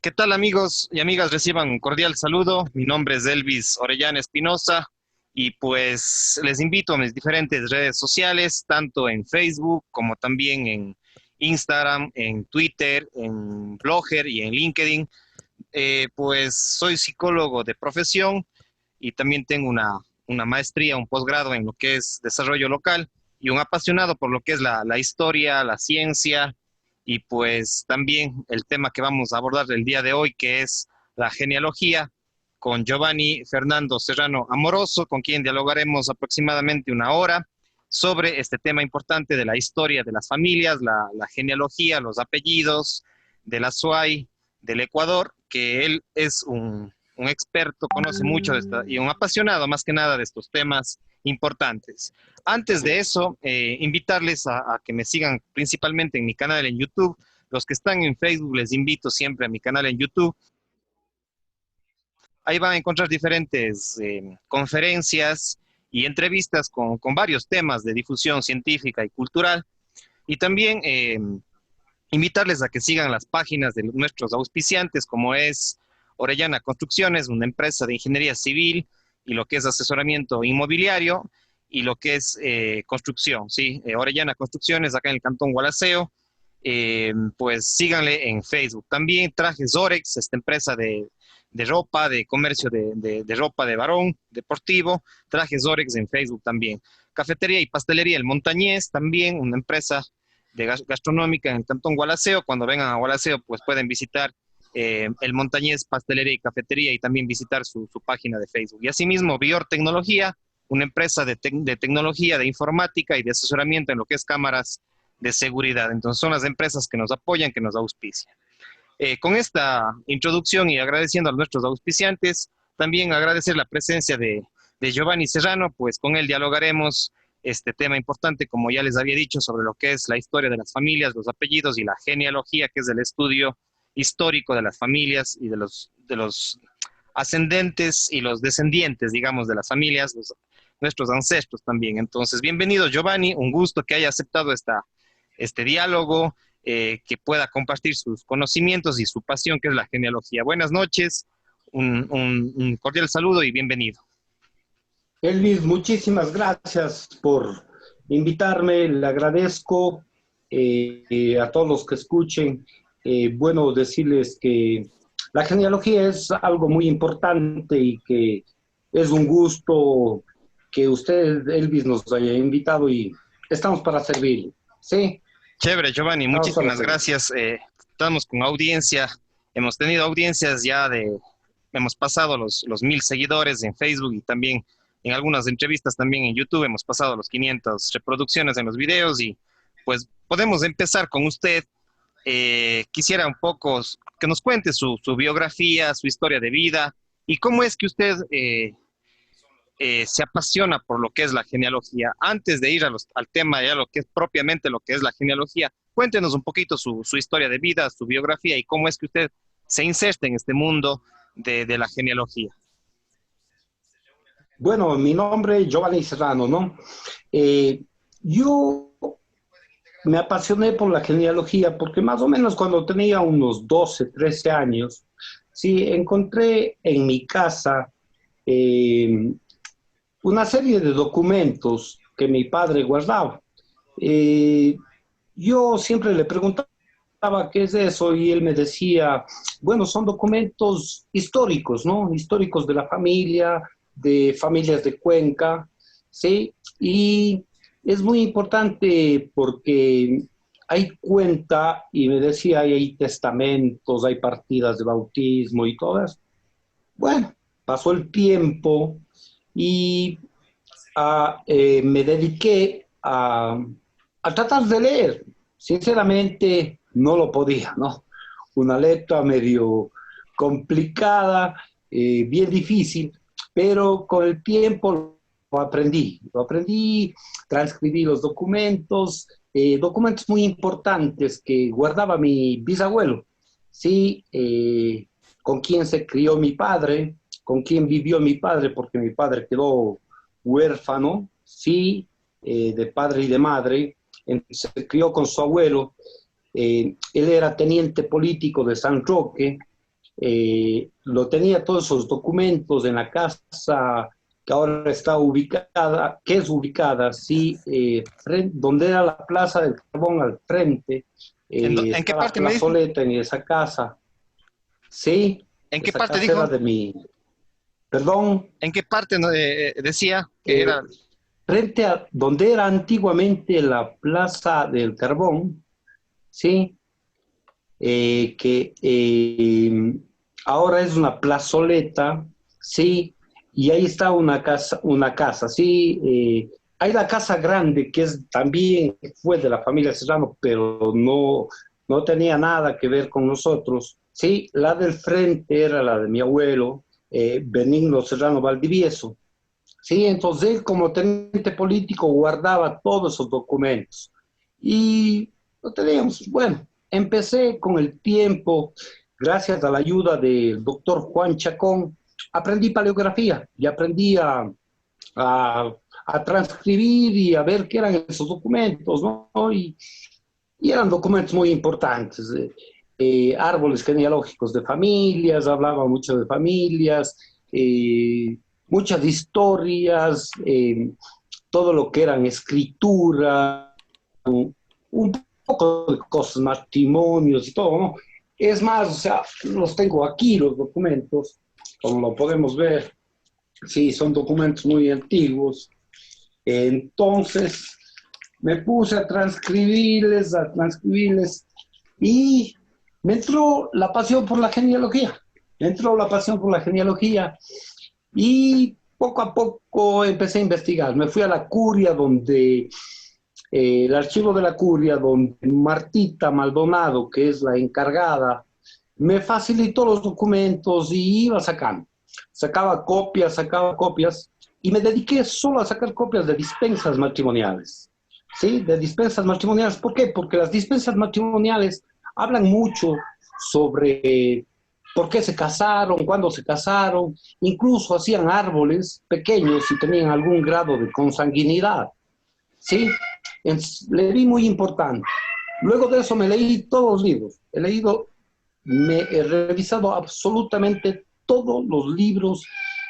¿Qué tal amigos y amigas? Reciban un cordial saludo. Mi nombre es Elvis Orellana Espinosa y pues les invito a mis diferentes redes sociales, tanto en Facebook como también en Instagram, en Twitter, en Blogger y en LinkedIn. Pues soy psicólogo de profesión y también tengo una maestría, un posgrado en lo que es desarrollo local y un apasionado por lo que es la historia, la ciencia y pues también el tema que vamos a abordar el día de hoy, que es la genealogía, con Giovanni Fernando Serrano Amoroso, con quien dialogaremos aproximadamente una hora sobre este tema importante de la historia de las familias, la genealogía, los apellidos de la SUAY del Ecuador, que él es un experto, conoce mucho de esta, y un apasionado más que nada de estos temas importantes. Antes de eso, invitarles a que me sigan principalmente en mi canal en YouTube. Los que están en Facebook les invito siempre a mi canal en YouTube. Ahí van a encontrar diferentes conferencias y entrevistas con varios temas de difusión científica y cultural. Y también invitarles a que sigan las páginas de nuestros auspiciantes, como es Orellana Construcciones, una empresa de ingeniería civil y lo que es asesoramiento inmobiliario y lo que es construcción, ¿sí? Orellana Construcciones, acá en el Cantón Gualaceo. Pues síganle en Facebook. También Trajes Orex, esta empresa de ropa, de comercio de ropa de varón, deportivo. Trajes Orex en Facebook también. Cafetería y pastelería El Montañés, también una empresa de gastronómica en el Cantón Gualaceo. Cuando vengan a Gualaceo, pues pueden visitar el Montañés Pastelería y Cafetería y también visitar su página de Facebook. Y asimismo, Bior Tecnología, una empresa de tecnología, de informática y de asesoramiento en lo que es cámaras de seguridad. Entonces son las empresas que nos apoyan, que nos auspician. Con esta introducción y agradeciendo a nuestros auspiciantes, también agradecer la presencia de Giovanni Serrano, pues con él dialogaremos este tema importante, como ya les había dicho, sobre lo que es la historia de las familias, los apellidos y la genealogía, que es el estudio histórico de las familias y de los ascendentes y los descendientes, digamos, de las familias, nuestros ancestros también. Entonces, bienvenido Giovanni, un gusto que haya aceptado este diálogo, que pueda compartir sus conocimientos y su pasión, que es la genealogía. Buenas noches, un cordial saludo y bienvenido. Elvis, muchísimas gracias por invitarme, le agradezco a todos los que escuchen. Bueno, decirles que la genealogía es algo muy importante y que es un gusto que usted, Elvis, nos haya invitado y estamos para servir. ¿Sí? Chévere, Giovanni, Estamos para muchísimas servir. gracias. Estamos con audiencia, hemos tenido audiencias ya hemos pasado los 1000 seguidores en Facebook y también en algunas entrevistas también en YouTube, hemos pasado los 500 reproducciones en los videos y pues podemos empezar con usted. Quisiera un poco que nos cuente su biografía, su historia de vida y cómo es que usted se apasiona por lo que es la genealogía. Antes de ir al tema, ya lo que es propiamente lo que es la genealogía, cuéntenos un poquito su historia de vida, su biografía y cómo es que usted se inserta en este mundo de la genealogía. Bueno, mi nombre es Giovanni Serrano, ¿no? Eh, yo me apasioné por la genealogía porque más o menos cuando tenía unos 12, 13 años, sí, encontré en mi casa eh, una serie de documentos que mi padre guardaba. Eh, yo siempre le preguntaba qué es eso y él me decía, bueno, son documentos históricos, ¿no? Históricos de familias de Cuenca, ¿sí? Y es muy importante porque hay cuenta, y me decía, hay testamentos, hay partidas de bautismo y todas. Bueno, pasó el tiempo y me dediqué a tratar de leer. Sinceramente, no lo podía, ¿no? Una letra medio complicada, bien difícil, pero con el tiempo lo aprendí, transcribí los documentos, documentos muy importantes que guardaba mi bisabuelo, ¿sí? Con quién se crió mi padre, con quién vivió mi padre, porque mi padre quedó huérfano, sí, de padre y de madre, se crió con su abuelo, él era teniente político de San Roque, lo tenía todos esos documentos en la casa que ahora está ubicada, que es ubicada, sí, donde era la Plaza del Carbón al frente, en qué está la parte me dijo? plazoleta en esa casa, sí, ¿En qué esa parte casa era dijo? de mi, perdón, ¿En qué parte no, decía que eh, era? frente a donde era antiguamente la Plaza del Carbón, sí, que ahora es una plazoleta, sí, y ahí está una casa, sí, hay la casa grande que es también fue de la familia Serrano, pero no tenía nada que ver con nosotros, sí, la del frente era la de mi abuelo, Benigno Serrano Valdivieso, sí, entonces él como teniente político guardaba todos esos documentos y lo teníamos, bueno, empecé con el tiempo, gracias a la ayuda del doctor Juan Chacón, aprendí paleografía y aprendí a transcribir y a ver qué eran esos documentos, ¿no? Y eran documentos muy importantes, árboles genealógicos de familias, hablaba mucho de familias, muchas historias, todo lo que eran escritura, un poco de cosas, matrimonios y todo, ¿no? Es más, o sea, los tengo aquí, los documentos, como lo podemos ver, sí, son documentos muy antiguos. Entonces, me puse a transcribirles, y me entró la pasión por la genealogía, me entró la pasión por la genealogía, y poco a poco empecé a investigar. Me fui a la curia donde el archivo de la curia, donde Martita Maldonado, que es la encargada, me facilitó los documentos y iba sacando. Sacaba copias, y me dediqué solo a sacar copias de dispensas matrimoniales. ¿Sí? De dispensas matrimoniales. ¿Por qué? Porque las dispensas matrimoniales hablan mucho sobre por qué se casaron, cuándo se casaron, incluso hacían árboles pequeños si tenían algún grado de consanguinidad. ¿Sí? Le vi muy importante. Luego de eso me leí todos los libros. He revisado absolutamente todos los libros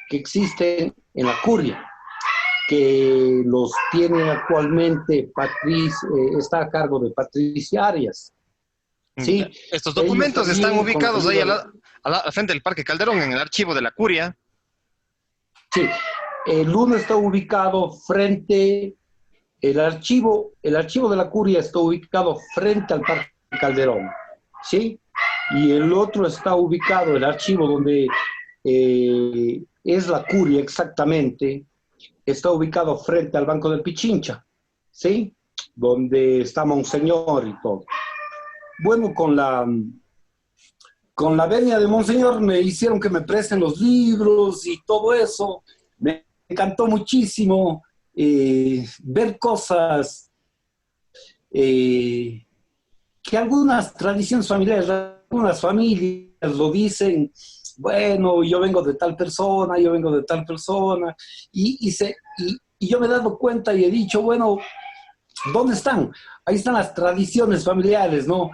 que existen en la curia, que los tiene actualmente está a cargo de Patricia Arias. Sí, Estos ellos documentos están también con la ubicados ahí ayuda de... al frente del Parque Calderón, en el archivo de la Curia. Sí, el uno está ubicado frente, el archivo de la curia está ubicado frente al Parque Calderón, ¿sí? Y el otro está ubicado, el archivo donde es la curia exactamente, está ubicado frente al Banco del Pichincha, ¿sí? Donde está Monseñor y todo. Bueno, con la venia de Monseñor me hicieron que me presten los libros y todo eso. Me encantó muchísimo ver cosas eh, que algunas tradiciones familiares, algunas familias lo dicen, bueno, yo vengo de tal persona, yo vengo de tal persona, y yo me he dado cuenta y he dicho, bueno, ¿dónde están? Ahí están las tradiciones familiares, ¿no?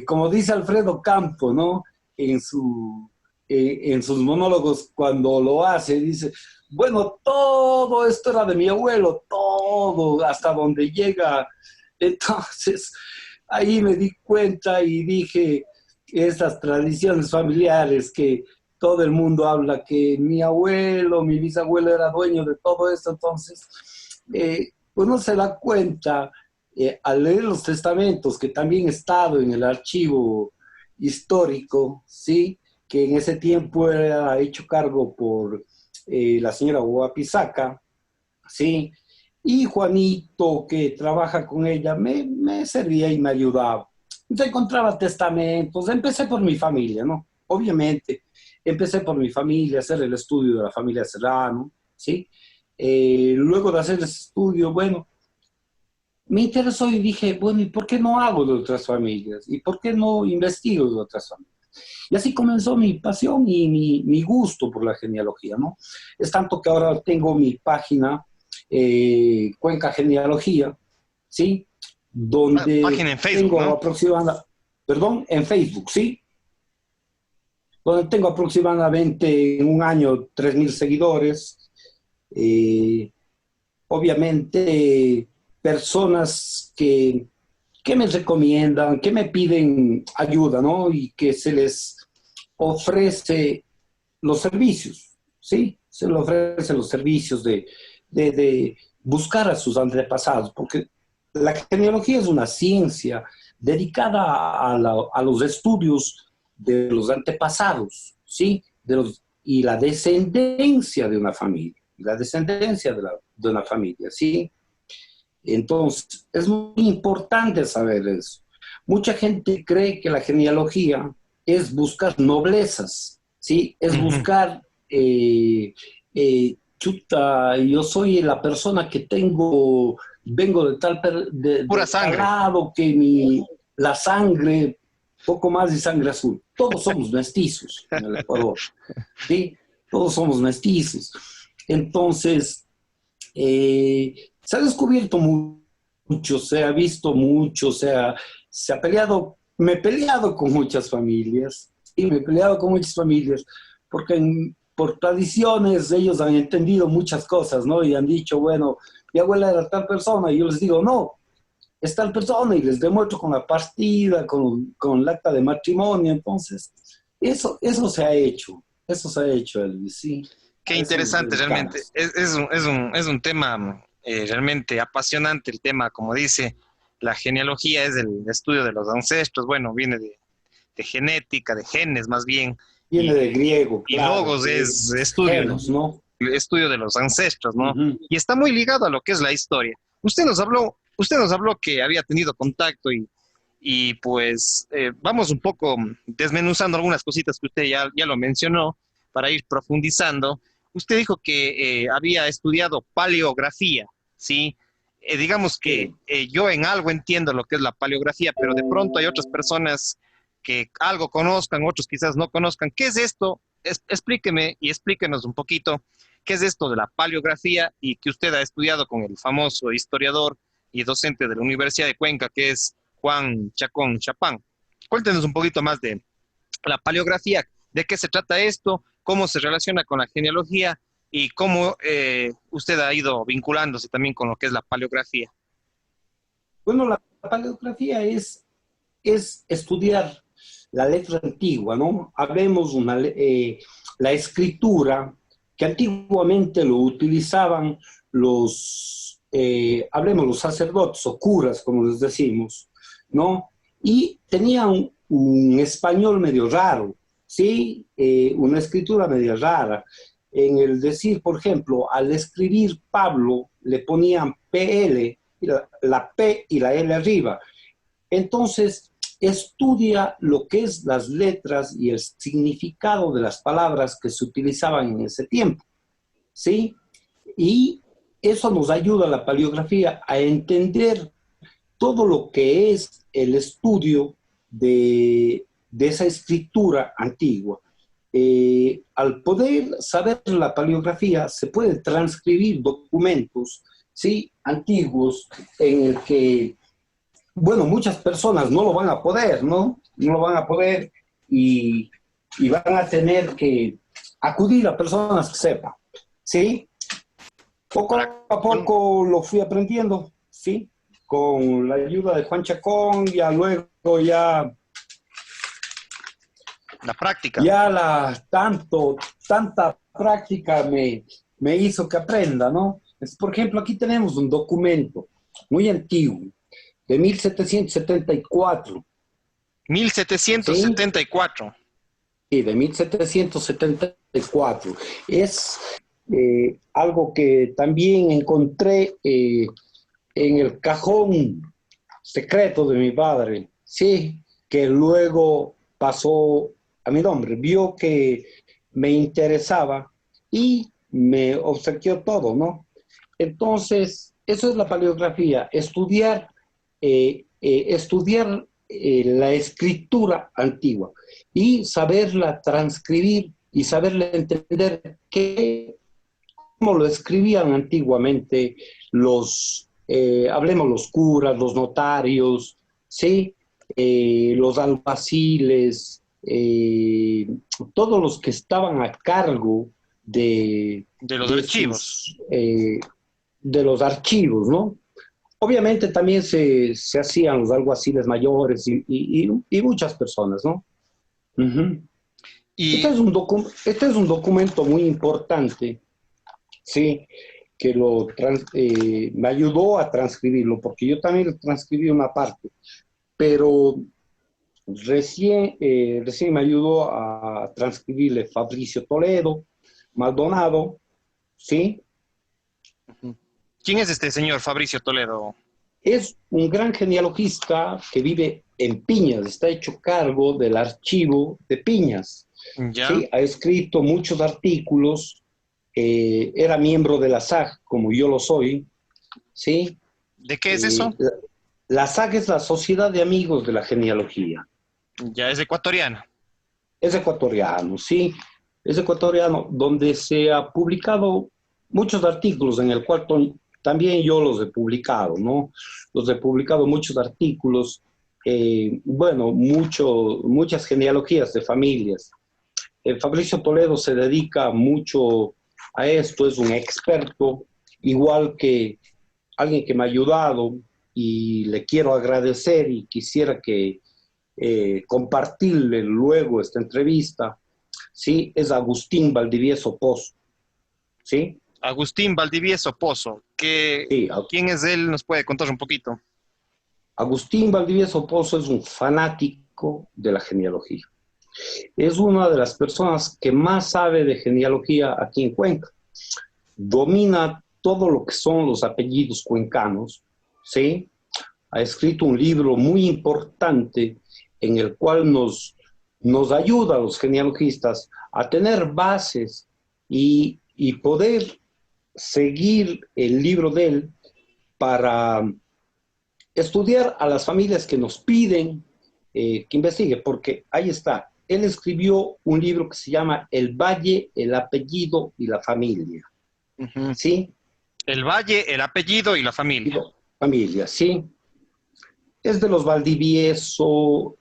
Como dice Alfredo Campo, ¿no? En sus monólogos cuando lo hace, dice, bueno, todo esto era de mi abuelo, todo, hasta donde llega. Entonces, ahí me di cuenta y dije, esas tradiciones familiares que todo el mundo habla, que mi abuelo, mi bisabuelo era dueño de todo esto, entonces uno se da cuenta al leer los testamentos, que también he estado en el archivo histórico, ¿sí? Que en ese tiempo era hecho cargo por la señora Huapizaca, ¿sí? Y Juanito, que trabaja con ella, me servía y me ayudaba. Entonces encontraba testamentos, empecé por mi familia, ¿no? Obviamente, empecé por mi familia, hacer el estudio de la familia Serrano, ¿sí? Luego de hacer ese estudio, bueno, me interesó y dije, bueno, ¿y por qué no hago de otras familias? ¿Y por qué no investigo de otras familias? Y así comenzó mi pasión y mi gusto por la genealogía, ¿no? Es tanto que ahora tengo mi página, Cuenca Genealogía, ¿sí? Donde Página en Facebook, tengo ¿no? aproximadamente, perdón, en Facebook, ¿sí? donde tengo aproximadamente en un año 3.000 seguidores. Eh, Obviamente, personas que me recomiendan, que me piden ayuda, ¿no? Y que se les ofrece los servicios, ¿sí? Se les ofrece los servicios de buscar a sus antepasados, porque la genealogía es una ciencia dedicada a los estudios de los antepasados, ¿sí? Y la descendencia de una familia, la descendencia de una familia, ¿sí? Entonces, es muy importante saber eso. Mucha gente cree que la genealogía es buscar noblezas, ¿sí? Es Ujú. buscar, chuta, yo soy la persona que tengo, vengo de Pura de tal sangre. lado, que la sangre, poco más de sangre azul. Todos somos mestizos en el Ecuador, ¿sí? Todos somos mestizos. Entonces, se ha descubierto mucho, se ha visto mucho, se ha peleado, me he peleado con muchas familias, y me he peleado con muchas familias, porque por tradiciones ellos han entendido muchas cosas, ¿no? Y han dicho, bueno, mi abuela era tal persona, y yo les digo, no, es tal persona, y les demuestro con la partida, con el acta de matrimonio. Entonces, eso eso se ha hecho, Elvis, sí, Qué a eso nos interesante realmente. dedicamos. Es un tema realmente apasionante el tema, como dice, la genealogía es el estudio de los ancestros, bueno, viene de genética, de genes más bien, Viene de griego, y claro, logos que es es genos, ¿no? estudio de los ancestros, ¿no? Ujú. Y está muy ligado a lo que es la historia. Usted nos habló que había tenido contacto y pues vamos un poco desmenuzando algunas cositas que usted ya lo mencionó para ir profundizando. Usted dijo que había estudiado paleografía, ¿sí? Digamos que Sí. yo en algo entiendo lo que es la paleografía, pero de pronto hay otras personas que algo conozcan, otros quizás no conozcan. ¿Qué es esto? Explíqueme y explíquenos un poquito qué es esto de la paleografía y que usted ha estudiado con el famoso historiador y docente de la Universidad de Cuenca, que es Juan Chacón Chapán. Cuéntenos un poquito más de la paleografía, de qué se trata esto, cómo se relaciona con la genealogía y cómo usted ha ido vinculándose también con lo que es la paleografía. Bueno, la paleografía es estudiar la letra antigua, ¿no? Hablemos la escritura que antiguamente lo utilizaban hablemos los sacerdotes o curas, como les decimos, ¿no? Y tenían un español medio raro, ¿sí? Una escritura medio rara. En el decir, por ejemplo, al escribir Pablo, le ponían PL, la P y la L arriba. Entonces, estudia lo que es las letras y el significado de las palabras que se utilizaban en ese tiempo, ¿sí? Y eso nos ayuda a la paleografía a entender todo lo que es el estudio de esa escritura antigua. Al poder saber la paleografía, se puede transcribir documentos, ¿sí? Antiguos en el que, bueno, muchas personas no lo van a poder, ¿no? No lo van a poder y, y van a tener que acudir a personas que sepan, ¿sí? Para, Poco a con poco lo fui aprendiendo, ¿sí? Con la ayuda de Juan Chacón, ya luego la práctica. ya tanta práctica me hizo que aprenda, ¿no? Por ejemplo, aquí tenemos un documento muy antiguo, de 1774, ¿sí? 1774. Sí, de 1774. Es algo que también encontré en el cajón secreto de mi padre, sí, que luego pasó a mi nombre, vio que me interesaba y me obsequió todo, ¿no? Entonces, eso es la paleografía, estudiar la escritura antigua y saberla transcribir y saberla entender cómo lo escribían antiguamente hablemos los curas, los notarios, ¿sí? Los alguaciles, eh, todos los que estaban a cargo De los de archivos. de los archivos, ¿no? Obviamente también se hacían los alguaciles mayores y muchas personas, ¿no? Ujú. Y Este es un documento muy importante, ¿sí? Que me ayudó a transcribirlo, porque yo también transcribí una parte, pero recién me ayudó a transcribirle Fabricio Toledo, Maldonado, ¿sí? ujú. ¿Quién es este señor Fabricio Toledo? Es un gran genealogista que vive en Piñas, está hecho cargo del archivo de Piñas, ¿Ya? ¿sí? Ha escrito muchos artículos, era miembro de la SAG, como yo lo soy, ¿sí? ¿De qué es eso? Eh, la, la SAG es la Sociedad de Amigos de la Genealogía. Ya es ecuatoriano. Es ecuatoriano, ¿sí? Es ecuatoriano, donde se ha publicado muchos artículos en el cual también yo los he publicado, ¿no? Los he publicado muchos artículos, bueno, muchas genealogías de familias. Fabricio Toledo se dedica mucho a esto, es un experto, igual que alguien que me ha ayudado y le quiero agradecer y quisiera que compartirle luego esta entrevista, ¿sí? Es Agustín Valdivieso Pozo, ¿sí? Agustín Valdivieso Pozo. Sí, ¿Quién es él? ¿Nos puede contar un poquito? Agustín Valdivieso Pozo es un fanático de la genealogía. Es una de las personas que más sabe de genealogía aquí en Cuenca. Domina todo lo que son los apellidos cuencanos, ¿sí? Ha escrito un libro muy importante en el cual nos ayuda a los genealogistas a tener bases y poder seguir el libro de él para estudiar a las familias que nos piden que investigue, porque ahí está. Él escribió un libro que se llama El Valle, el apellido y la familia. Ujú. ¿Sí? El valle, el apellido y la familia. Familia, ¿sí? Es de los Valdivieso,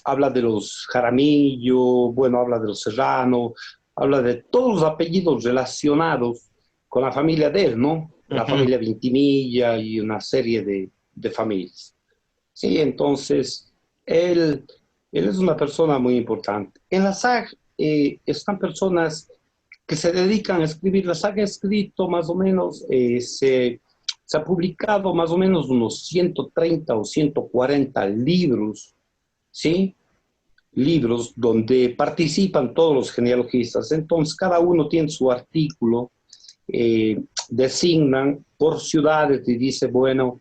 habla de los Jaramillo, bueno, habla de los Serrano, habla de todos los apellidos relacionados con la familia de él, ¿no? La Ujú. familia Vintimilla y una serie de familias. Sí, entonces, él, él es una persona muy importante. En la SAG están personas que se dedican a escribir. La SAG ha escrito más o menos, se ha publicado más o menos unos 130 o 140 libros, ¿sí? Libros donde participan todos los genealogistas. Entonces, cada uno tiene su artículo, designan por ciudades y dice, bueno,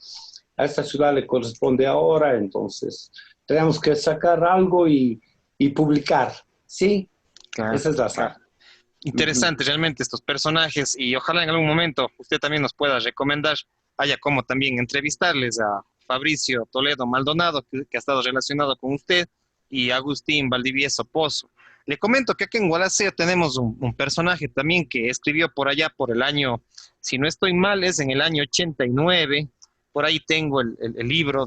a esta ciudad le corresponde ahora, entonces tenemos que sacar algo y publicar, ¿sí? Claro, Esa es la claro. saga. Ujú. Interesante realmente estos personajes y ojalá en algún momento usted también nos pueda recomendar, haya como también entrevistarles a Fabricio Toledo Maldonado, que ha estado relacionado con usted, y Agustín Valdivieso Pozo. Le comento que aquí en Gualaceo tenemos un personaje también que escribió por allá por el año, si no estoy mal, es en el año 89. Por ahí tengo el libro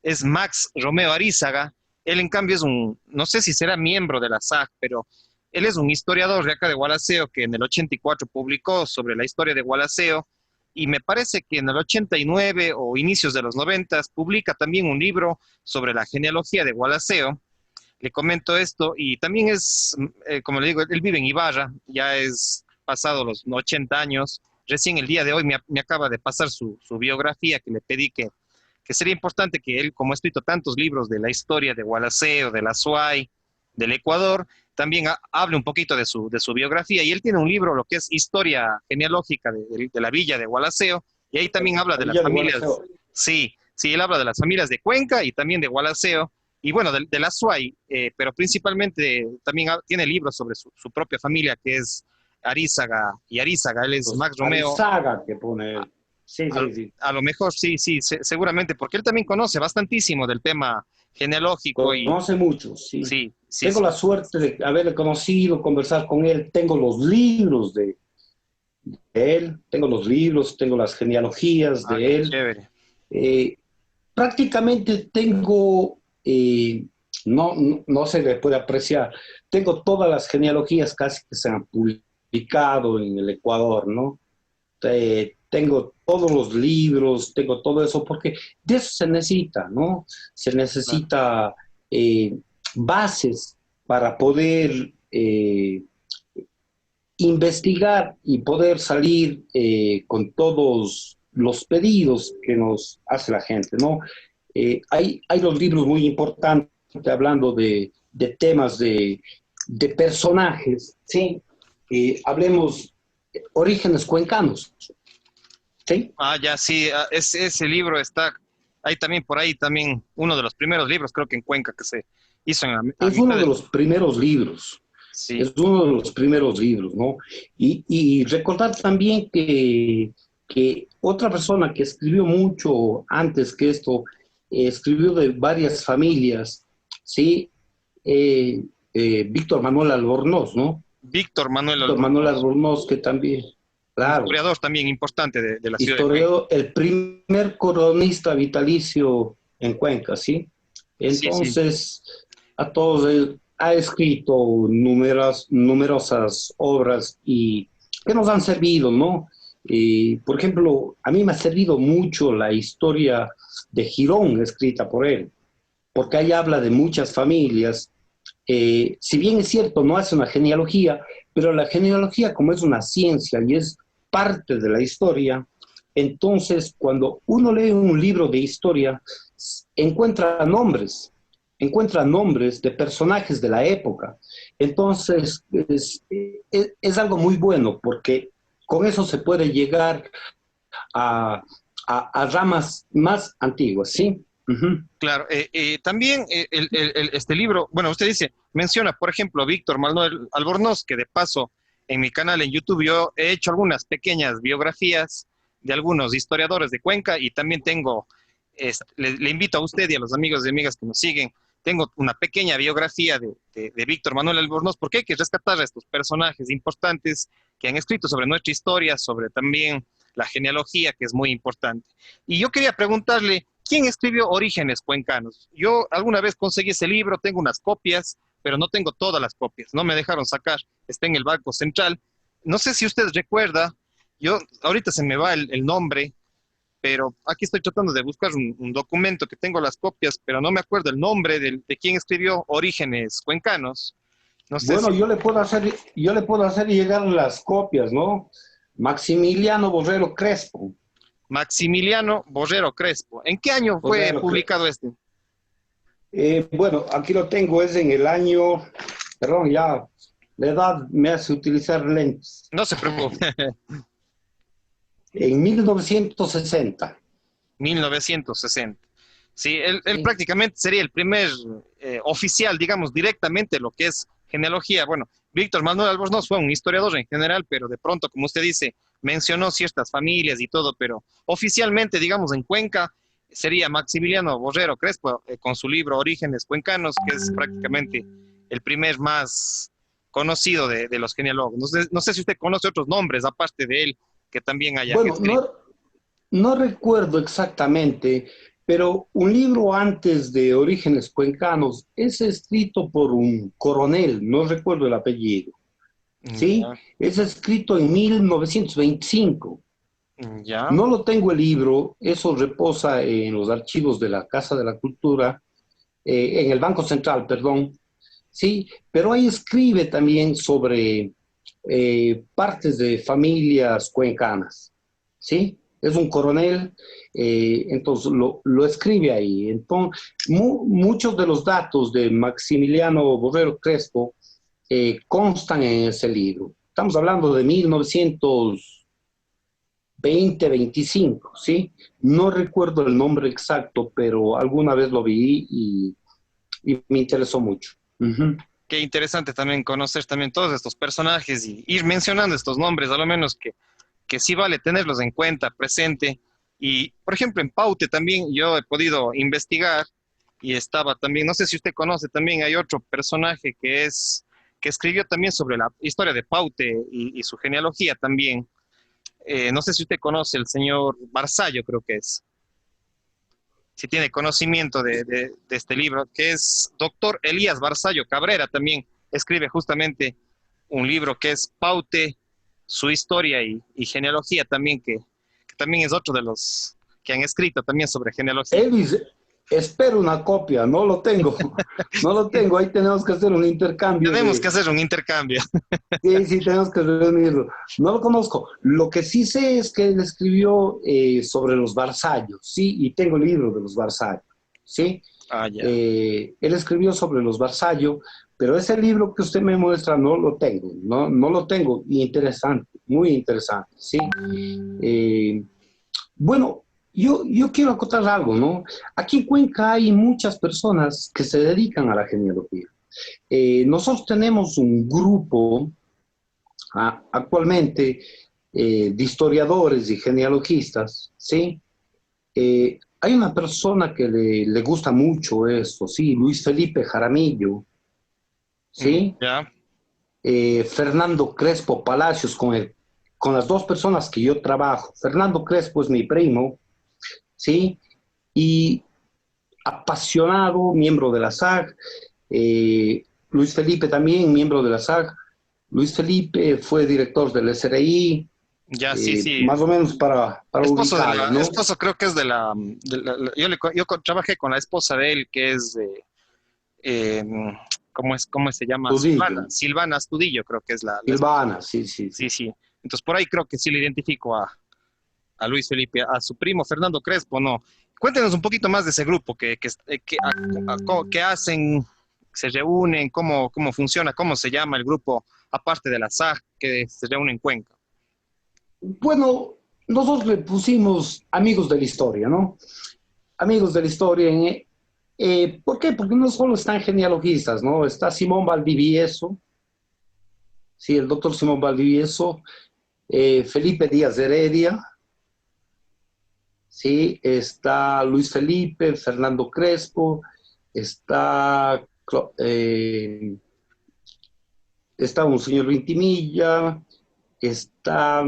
es Max Romeo Arízaga. Él en cambio es no sé si será miembro de la SAC, pero él es un historiador de acá de Gualaceo que en el 84 publicó sobre la historia de Gualaceo y me parece que en el 89 o inicios de los 90 publica también un libro sobre la genealogía de Gualaceo. Le comento esto y también como le digo, él vive en Ibarra, ya es pasado los 80 años. Recién el día de hoy me acaba de pasar su biografía que le pedí que sería importante que él, como ha escrito tantos libros de la historia de Gualaceo, de la SUAY, del Ecuador, también hable un poquito de su biografía. Y él tiene un libro, lo que es Historia Genealógica de la Villa de Gualaceo, y ahí también habla La de las Villa de familias, Gualaceo. sí, sí, él habla de las familias de Cuenca y también de Gualaceo, y bueno, de la SUAY, pero principalmente también tiene libros sobre su propia familia, que es Arízaga y Arízaga. Él es Los Max Romeo. Arizaga que pone A, él. Sí, a- sí, sí. a lo mejor sí, sí, seguramente, porque él también conoce bastantísimo del tema genealógico y Conoce mucho, sí. sí, sí, Tengo sí. la suerte de haberle conocido, conversar con él. Tengo los libros de él, tengo los libros, tengo las genealogías Qué de él. chévere. Eh, Prácticamente tengo no se le puede apreciar. Tengo todas las genealogías casi que se han publicado en el Ecuador, ¿no? Tengo todos los libros, tengo todo eso, porque de eso se necesita, ¿no? Se Claro. necesita bases para poder investigar y poder salir con todos los pedidos que nos hace la gente, ¿no? Hay los libros muy importantes hablando de temas de personajes, ¿sí? Hablemos orígenes cuencanos, ¿sí? Ah, ya, sí, ese libro está ahí también, por ahí también, uno de los primeros libros, creo que en Cuenca, que se hizo en a Es mitad uno de del... los primeros libros, Sí, es uno de los primeros libros, ¿no? Y recordar también que otra persona que escribió mucho antes que esto, escribió de varias familias, ¿sí? Víctor Manuel Albornoz, ¿no? Víctor Manuel Víctor Manuel Albornoz, Albornoz, que también, un claro, historiador también importante de la ciudad de Cuenca. historiador, el primer cronista vitalicio en Cuenca, ¿sí? Sí, sí. Entonces, a todos ha escrito numerosas obras y que nos han servido, ¿no? Por ejemplo, a mí me ha servido mucho la historia de Girón, escrita por él, porque ahí habla de muchas familias. Si bien es cierto, no hace una genealogía, pero la genealogía, como es una ciencia y es parte de la historia, entonces cuando uno lee un libro de historia, encuentra encuentra nombres de personajes de la época. Entonces, es algo muy bueno porque con eso se puede llegar a, a ramas más antiguas, ¿sí? Uh -huh. Claro, también este libro, bueno, usted dice, menciona, por ejemplo, a Víctor Manuel Albornoz, que de paso en mi canal en YouTube yo he hecho algunas pequeñas biografías de algunos historiadores de Cuenca y también tengo, le invito a usted y a los amigos y amigas que nos siguen, tengo una pequeña biografía de Víctor Manuel Albornoz, porque hay que rescatar a estos personajes importantes que han escrito sobre nuestra historia, sobre también la genealogía, que es muy importante. Y yo quería preguntarle, ¿quién escribió Orígenes Cuencanos? Yo alguna vez conseguí ese libro, tengo unas copias, pero no tengo todas las copias, no me dejaron sacar, está en el Banco Central. No sé si usted recuerda, yo ahorita se me va el nombre, pero aquí estoy tratando de buscar un documento que tengo las copias, pero no me acuerdo el nombre de quién escribió Orígenes Cuencanos. No sé Bueno, si yo le puedo hacer llegar las copias, ¿no? Maximiliano Borrero Crespo. Maximiliano Borrero Crespo. ¿En qué año fue Borrero Crespo. publicado este? Bueno, aquí lo tengo, es en el año, perdón, ya la edad me hace utilizar lentes. No se preocupe. En 1960. 1960. Sí, él Sí. prácticamente sería el primer oficial, digamos, directamente lo que es genealogía. Bueno, Víctor Manuel Albornoz fue un historiador en general, pero de pronto, como usted dice, mencionó ciertas familias y todo, pero oficialmente, digamos, en Cuenca sería Maximiliano Borrero Crespo, con su libro Orígenes Cuencanos, que es prácticamente el primer más conocido de los genealogos. No sé si usted conoce otros nombres aparte de él que también hayan Bueno, escrito. no recuerdo exactamente, pero un libro antes de Orígenes Cuencanos es escrito por un coronel, no recuerdo el apellido, ¿sí? Ya, Es escrito en 1925. ya. No lo tengo el libro, eso reposa en los archivos de la Casa de la Cultura, en el Banco Central, perdón, sí, pero ahí escribe también sobre partes de familias cuencanas, ¿sí? Es un coronel, entonces lo escribe ahí. Entonces, muchos de los datos de Maximiliano Borrero Crespo constan en ese libro. Estamos hablando de 1920-25, ¿sí? No recuerdo el nombre exacto, pero alguna vez lo vi y me interesó mucho. Uh -huh. Qué interesante también conocer también todos estos personajes y ir mencionando estos nombres, a lo menos que sí vale tenerlos en cuenta, presente. Y, por ejemplo, en Paute también yo he podido investigar y estaba también, no sé si usted conoce, también hay otro personaje que escribió también sobre la historia de Paute y su genealogía también. No sé si usted conoce el señor Barzallo, creo que es. si tiene conocimiento de este libro, que es doctor Elías Barzallo Cabrera, también escribe justamente un libro que es Paute, su historia y genealogía también, que también es otro de los que han escrito también sobre genealogía. Elvis, espero una copia, no lo tengo, no lo tengo, ahí tenemos que hacer un intercambio Tenemos que de... hacer un intercambio. Sí, sí, tenemos que reunirlo. No lo conozco. Lo que sí sé es que él escribió sobre los Varsallos, ¿sí? Y tengo el libro de los Varsallos, ¿sí? Ah, ya. Él escribió sobre los Varsallos, pero ese libro que usted me muestra no lo tengo, no lo tengo. Y interesante, muy interesante, ¿sí? Eh, bueno, yo quiero acotar algo, ¿no? Aquí en Cuenca hay muchas personas que se dedican a la genealogía. Nosotros tenemos un grupo actualmente de historiadores y genealogistas, ¿sí? Hay una persona que le gusta mucho esto, ¿sí? Luis Felipe Jaramillo, ¿sí? Ya. Fernando Crespo Palacios, con las dos personas que yo trabajo. Fernando Crespo es mi primo, ¿sí? Y apasionado, miembro de la SAG. Luis Felipe también, miembro de la SAG. Luis Felipe fue director del SRI, Ya, sí, sí. más o menos para Esposo de ubicarlo, la, ¿no? esposo creo que es trabajé con la esposa de él, que es de, eh, cómo se llama? Tudillo, Silvana Astudillo, creo que es la esposa. Silvana, sí, sí, sí. Sí, sí. Entonces por ahí creo que sí le identifico a Luis Felipe, a su primo Fernando Crespo, ¿no? Cuéntenos un poquito más de ese grupo, que hacen, se reúnen, cómo funciona, cómo se llama el grupo, aparte de la SAG, que se reúne en Cuenca. Bueno, nosotros le pusimos amigos de la historia, ¿no? Amigos de la historia. ¿Por qué? Porque no solo están genealogistas, ¿no? Está Simón Valdivieso, sí, el doctor Simón Valdivieso, Felipe Díaz de Heredia, sí, está Luis Felipe, Fernando Crespo, está, eh, está un señor Vintimilla, está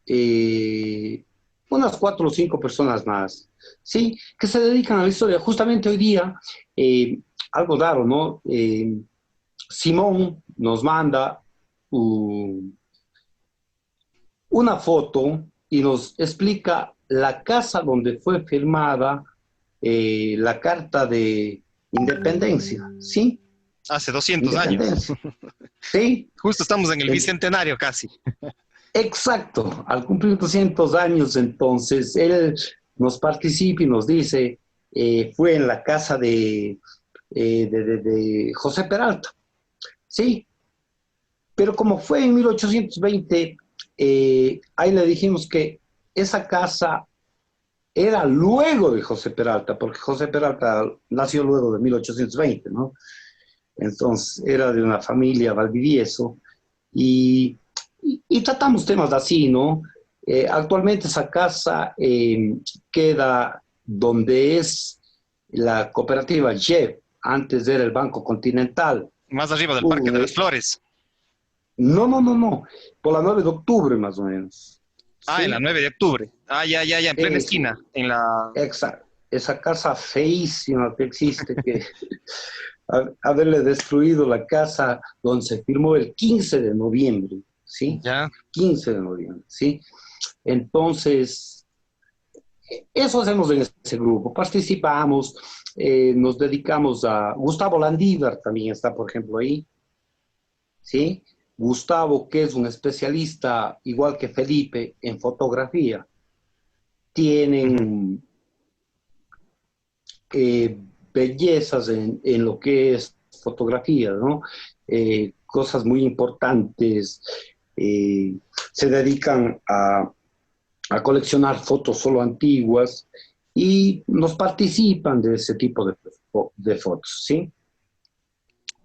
eh, unas 4 o 5 personas más, ¿sí? Que se dedican a la historia. Justamente hoy día, algo raro, ¿no? Simón nos manda uh, una foto y nos explica la casa donde fue firmada la Carta de Independencia, ¿sí? Hace 200 años. Independencia, ¿sí? Justo estamos en el bicentenario casi. Exacto, al cumplir 200 años, entonces, él nos participa y nos dice, fue en la casa de José Peralta, ¿sí? Pero como fue en 1820, ahí le dijimos que esa casa era luego de José Peralta, porque José Peralta nació luego de 1820, ¿no? Entonces, era de una familia Valdivieso, y y tratamos temas así, ¿no? Actualmente esa casa queda donde es la cooperativa JEP, antes era el Banco Continental. Más arriba del Parque Uh, de las eh, Flores. no, por la 9 de octubre más o menos. Ah, en la ¿Sí? 9 de octubre. Ah, ya, en plena Sí, esquina. En la... esa casa feísima que existe, que haberle destruido la casa donde se firmó el 15 de noviembre, ¿sí? Ya. 15 de noviembre, ¿sí? Entonces, eso hacemos en ese grupo, participamos, nos dedicamos a... Gustavo Landívar también está, por ejemplo, ahí, ¿sí? Gustavo, que es un especialista, igual que Felipe, en fotografía, Ujú. tienen bellezas en lo que es fotografía, ¿no? Cosas muy importantes, se dedican a coleccionar fotos solo antiguas y nos participan de ese tipo de fotos, ¿sí?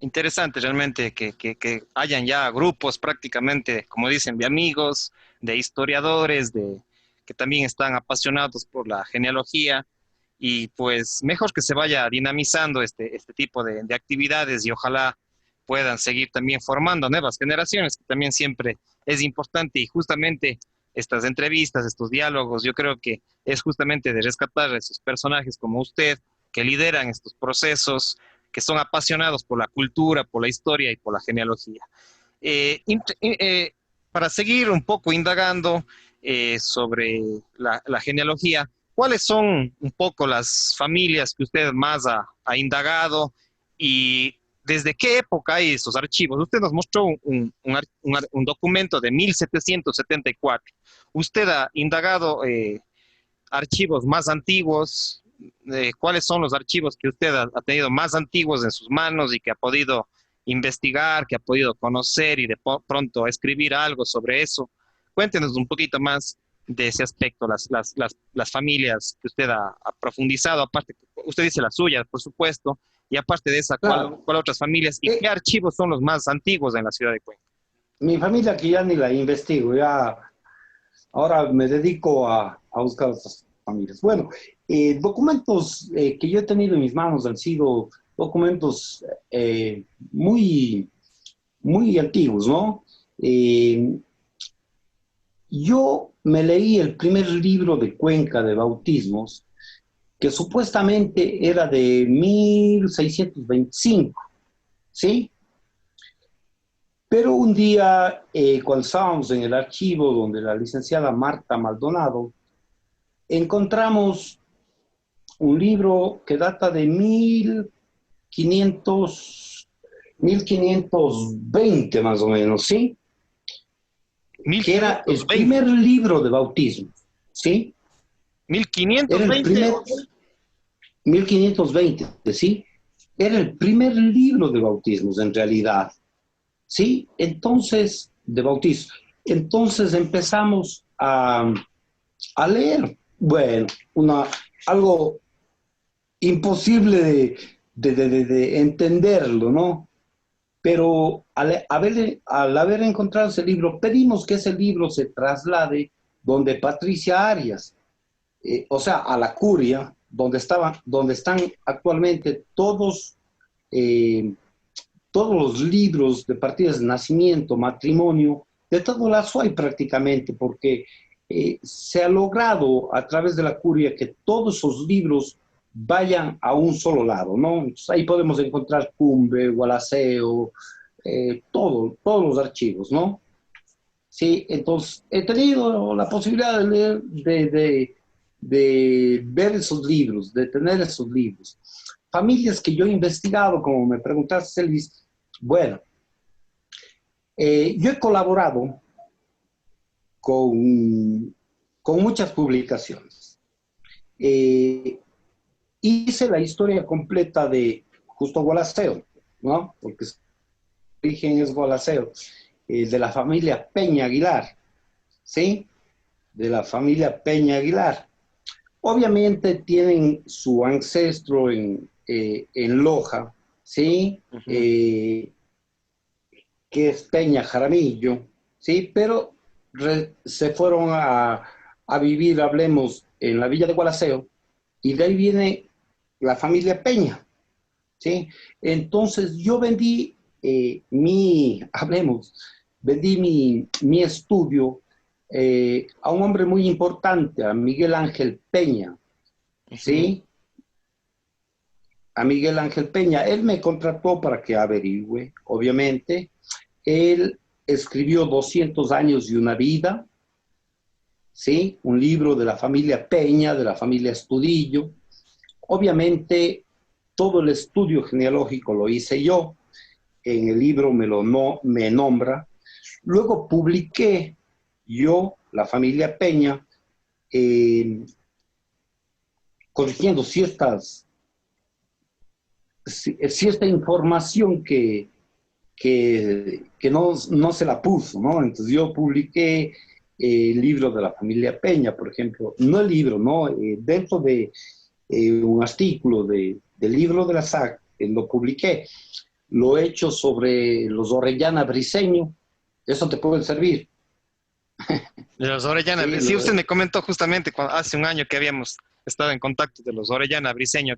Interesante realmente que hayan ya grupos prácticamente, como dicen, de amigos, de historiadores, que también están apasionados por la genealogía y pues mejor que se vaya dinamizando este tipo de actividades y ojalá puedan seguir también formando nuevas generaciones, que también siempre es importante y justamente estas entrevistas, estos diálogos, yo creo que es justamente de rescatar a esos personajes como usted, que lideran estos procesos, que son apasionados por la cultura, por la historia y por la genealogía. Para seguir un poco indagando sobre la genealogía, ¿cuáles son un poco las familias que usted más ha indagado y desde qué época hay esos archivos? Usted nos mostró un documento de 1774. ¿Usted ha indagado archivos más antiguos? ¿Cuáles son los archivos que usted ha tenido más antiguos en sus manos y que ha podido investigar, que ha podido conocer y de pronto escribir algo sobre eso? Cuéntenos un poquito más de ese aspecto, las familias que usted ha profundizado, aparte, usted dice las suyas, por supuesto, y aparte de esa, Claro, ¿cuál otras familias y qué eh, archivos son los más antiguos en la ciudad de Cuenca? mi familia que ya ni la investigo, ya ahora me dedico a buscar otras familias. Bueno, documentos que yo he tenido en mis manos han sido documentos muy, muy antiguos, ¿no? Eh, yo me leí el primer libro de Cuenca de bautismos, que supuestamente era de 1625, ¿sí? Pero un día, cuando estábamos en el archivo donde la licenciada Marta Maldonado, encontramos un libro que data de 1500, 1520 más o menos, ¿sí? Que era el 1520. primer libro de bautismo, ¿sí? Era el 1520. primer, 1520, ¿sí? Era el primer libro de bautismos en realidad, ¿sí? Entonces, de bautismo. Entonces empezamos a leer, bueno, algo imposible de entenderlo, ¿no? Pero al haber encontrado ese libro, pedimos que ese libro se traslade donde Patricia Arias, o sea, a la curia, donde están actualmente eh, todos los libros de partidas de nacimiento, matrimonio, de todo el Azuay prácticamente, porque se ha logrado a través de la curia que todos esos libros vayan a un solo lado, ¿no? Entonces, ahí podemos encontrar Cumbe, Gualaceo, todos los archivos, ¿no? Sí, entonces he tenido la posibilidad de leer, de ver esos libros, de tener esos libros. Familias que yo he investigado, como me preguntaste, Elvis, bueno, yo he colaborado con, con muchas publicaciones. Eh, hice la historia completa de Justo Gualaceo, ¿no? Porque su origen es Gualaceo, de la familia Peña Aguilar, ¿sí? De la familia Peña Aguilar. Obviamente tienen su ancestro en Loja, ¿sí? Ujú. Que es Peña Jaramillo, ¿sí? Pero se fueron a vivir, hablemos, en la villa de Gualaceo, y de ahí viene la familia Peña, ¿sí? Entonces yo vendí hablemos, vendí mi estudio a un hombre muy importante, a Miguel Ángel Peña, Ujú. ¿sí? A Miguel Ángel Peña. Él me contrató para que averigüe, obviamente. Él escribió 200 años y una vida, ¿sí? Un libro de la familia Peña, de la familia Estudillo. Obviamente, todo el estudio genealógico lo hice yo. En el libro me nombra. Luego publiqué yo, la familia Peña, eh, corrigiendo cierta información que no se la puso, ¿no? Entonces yo publiqué el libro de la familia Peña, por ejemplo, no el libro, ¿no? Dentro de un artículo del libro de la SAC, lo publiqué, lo he hecho sobre los Orellana Briseño, eso te puede servir, De los Orellana, ¿sí? sí, usted me comentó justamente hace un año que habíamos estado en contacto de los Orellana Briseño,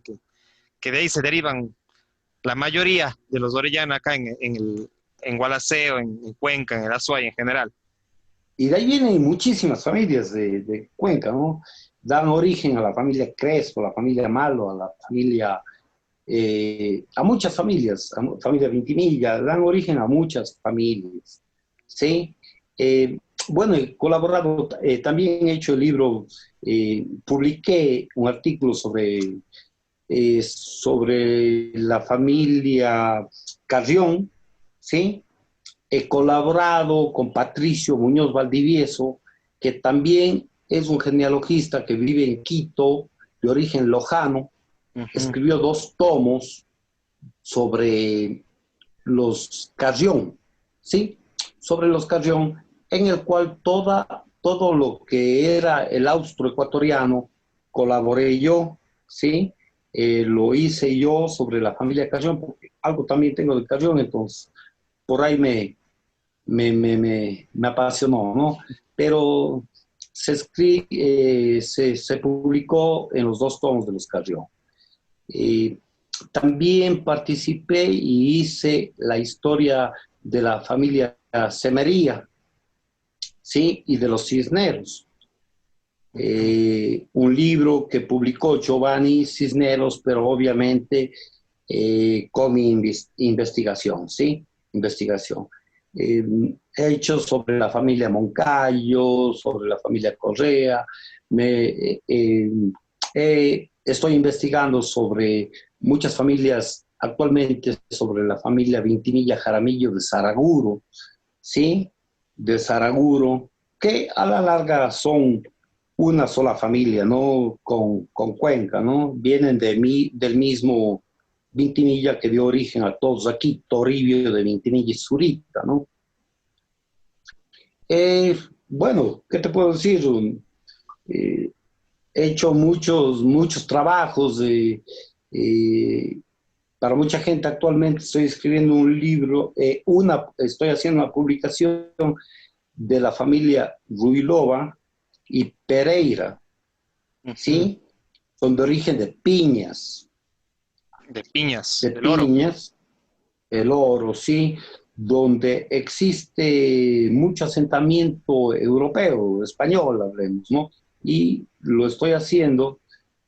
que de ahí se derivan la mayoría de los Orellana acá en Gualaceo, en Cuenca, en el Azuay en general. Y de ahí vienen muchísimas familias de Cuenca, ¿no? Dan origen a la familia Crespo, a la familia Malo, a la familia, a muchas familias, familia Vintimilla, dan origen a muchas familias, ¿sí? Eh, bueno, he colaborado, también he hecho el libro, publiqué un artículo sobre la familia Carrión, ¿sí? He colaborado con Patricio Muñoz Valdivieso, que también es un genealogista que vive en Quito, de origen lojano. Ujú. Escribió 2 tomos sobre los Carrión, ¿sí? Sobre los Carrión, en el cual todo lo que era el austroecuatoriano colaboré yo, ¿sí? Lo hice yo sobre la familia Carrión, porque algo también tengo de Carrión, entonces por ahí me apasionó, ¿no? Pero se publicó en los 2 tomos de los Carrión. Eh, También participé y hice la historia de la familia Semería, ¿sí? Y de los Cisneros. Ujú. Un libro que publicó Giovanni Cisneros, pero obviamente con mi investigación, ¿sí? Investigación. Eh, He hecho sobre la familia Moncayo, sobre la familia Correa, estoy investigando sobre muchas familias, actualmente sobre la familia Vintimilla Jaramillo de Saraguro, ¿sí? De Saraguro, que a la larga son una sola familia, ¿no? Con Cuenca, ¿no? Vienen del mismo Vintimilla que dio origen a todos aquí, Toribio de Vintimilla y Zurita, ¿no? Bueno, ¿qué te puedo decir? Eh, He hecho muchos trabajos eh, para mucha gente. Actualmente estoy escribiendo un libro, estoy haciendo una publicación de la familia Ruilova y Pereira, Ujú. ¿sí? Son de origen de Piñas, De Piñas, de del Oro. Piñas, el Oro, ¿sí? Donde existe mucho asentamiento europeo, español, hablemos, ¿no? Y lo estoy haciendo,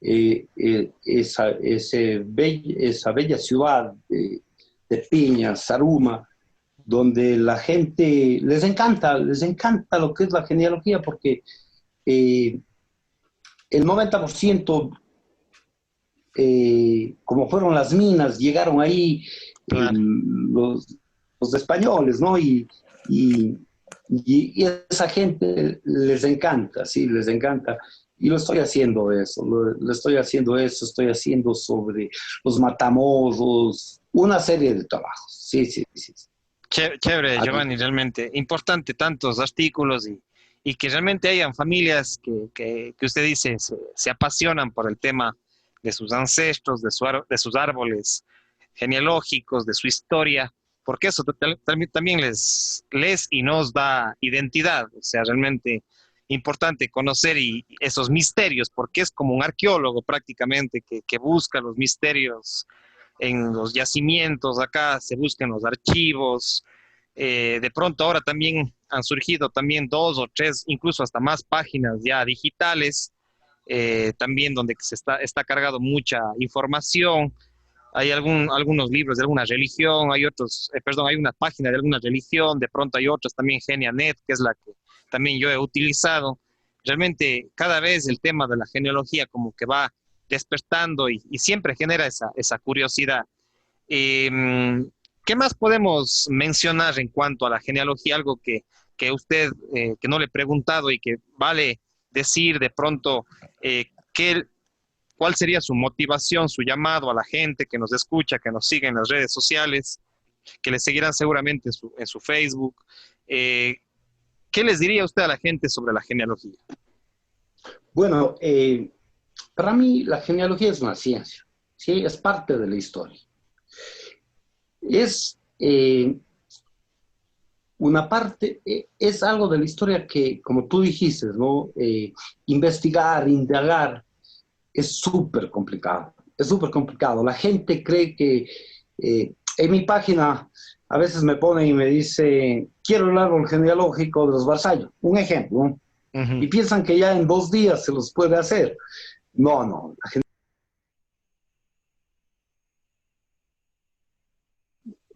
esa bella ciudad de Piñas, Saruma, donde la gente les encanta lo que es la genealogía, porque eh, el 90%, como fueron las minas, llegaron ahí Claro. los españoles, ¿no? Y, y esa gente les encanta, sí, les encanta. Y lo estoy haciendo eso, lo estoy haciendo eso, estoy haciendo sobre los matamoros, una serie de trabajos. Sí, sí, sí. Chévere, Giovanni, realmente importante tantos artículos y que realmente hayan familias que usted dice se apasionan por el tema de sus ancestros, de sus árboles genealógicos, de su historia, porque eso también les y nos da identidad, o sea, realmente importante conocer esos misterios, porque es como un arqueólogo prácticamente que busca los misterios en los yacimientos, acá se buscan los archivos. De pronto ahora también han surgido también 2 o 3, incluso hasta más páginas ya digitales, también donde está cargado mucha información. Hay algunos libros de alguna religión, hay otros, perdón, hay una página de alguna religión, de pronto hay otras también, GeniaNet, que es la que también yo he utilizado. Realmente cada vez el tema de la genealogía como que va despertando y siempre genera esa curiosidad. Eh, ¿Qué más podemos mencionar en cuanto a la genealogía? Algo que usted, que no le he preguntado y que vale decir de pronto, ¿qué, cuál sería su motivación, su llamado a la gente que nos escucha, que nos sigue en las redes sociales, que le seguirán seguramente en su Facebook? Eh, ¿Qué les diría usted a la gente sobre la genealogía? Bueno, para mí la genealogía es una ciencia, ¿sí? Es parte de la historia. Es una parte, es algo de la historia que, como tú dijiste, ¿no? Investigar, indagar, es súper complicado. Es súper complicado. La gente cree que en mi página a veces me pone y me dice, quiero el árbol genealógico de los Barzallo, un ejemplo, ¿no? Ujú. Y piensan que ya en 2 días se los puede hacer. No, no,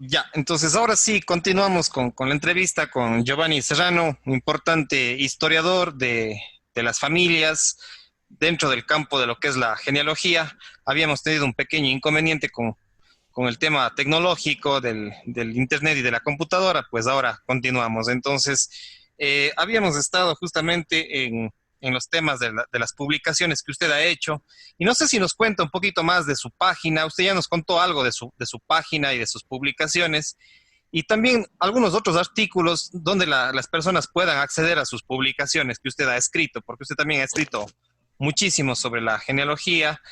Ya, entonces ahora sí, continuamos con la entrevista con Giovanni Serrano, un importante historiador de las familias dentro del campo de lo que es la genealogía. Habíamos tenido un pequeño inconveniente con el tema tecnológico del Internet y de la computadora, pues ahora continuamos. Entonces, habíamos estado justamente en los temas de las publicaciones que usted ha hecho, y no sé si nos cuenta un poquito más de su página. Usted ya nos contó algo de su página y de sus publicaciones, y también algunos otros artículos donde las personas puedan acceder a sus publicaciones que usted ha escrito, porque usted también ha escrito muchísimo sobre la genealogía.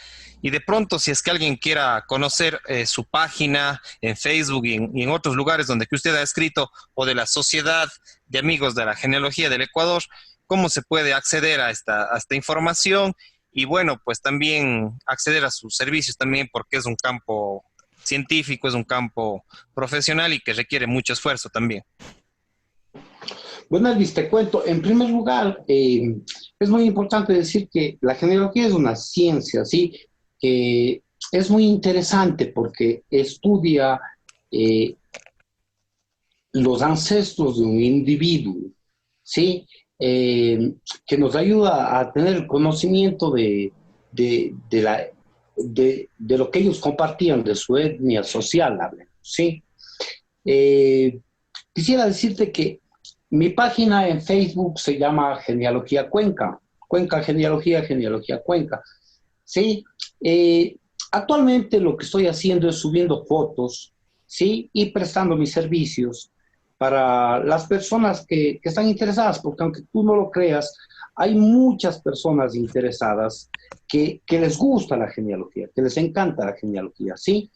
Y de pronto, si es que alguien quiera conocer su página en Facebook y en otros lugares donde que usted ha escrito, o de la Sociedad de Amigos de la Genealogía del Ecuador, ¿cómo se puede acceder a esta información? Y bueno, pues también acceder a sus servicios también, porque es un campo científico, es un campo profesional y que requiere mucho esfuerzo también. bueno, Elvis, te cuento, en primer lugar, es muy importante decir que la genealogía es una ciencia, ¿sí? Que es muy interesante porque estudia eh, los ancestros de un individuo, ¿sí? Eh, que nos ayuda a tener el conocimiento de la, de lo que ellos compartían, de su etnia social, hablemos, ¿sí? Eh, Quisiera decirte que mi página en Facebook se llama Genealogía Cuenca. Cuenca Genealogía, Genealogía Cuenca. Sí, actualmente lo que estoy haciendo es subiendo fotos, sí, y prestando mis servicios para las personas que están interesadas, porque aunque tú no lo creas, hay muchas personas interesadas que les gusta la genealogía, que les encanta la genealogía, ¿sí?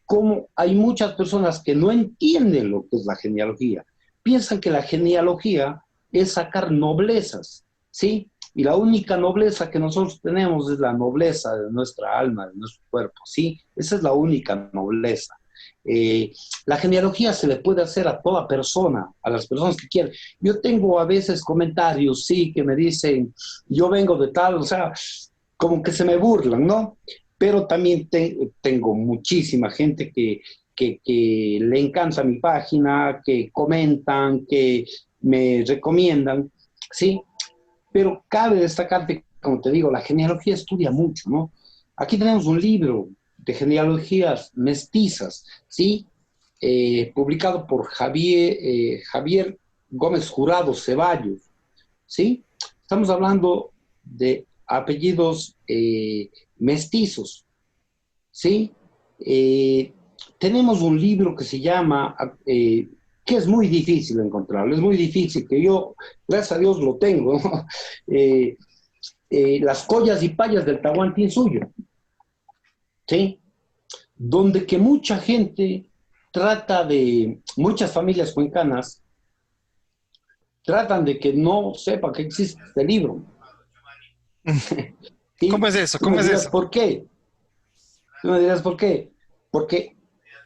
Como hay muchas personas que no entienden lo que es la genealogía, piensan que la genealogía es sacar noblezas, ¿sí? Y la única nobleza que nosotros tenemos es la nobleza de nuestra alma, de nuestro cuerpo, ¿sí? Esa es la única nobleza. Eh, la genealogía se le puede hacer a toda persona, a las personas que quieran. Yo tengo a veces comentarios, sí, que me dicen, yo vengo de tal, o sea, como que se me burlan, ¿no? Pero también tengo muchísima gente que le encanta mi página, que comentan, que me recomiendan, ¿sí? Pero cabe destacar que, como te digo, la genealogía estudia mucho, ¿no? Aquí tenemos un libro de genealogías mestizas, ¿sí? Publicado por Javier Gómez Jurado Ceballos, ¿sí? Estamos hablando de apellidos mestizos, ¿sí? Eh, Tenemos un libro que se llama, que es muy difícil encontrarlo, es muy difícil, que yo, gracias a Dios, lo tengo, ¿no? eh, Las collas y payas del Tahuantinsuyo, ¿sí? Donde que mucha gente trata de, muchas familias cuencanas tratan de que no sepa que existe este libro, ¿Cómo ¿sí? es eso? Tú me ¿Cómo es dirás, eso? ¿por qué? Tú me dirás, ¿por qué? Porque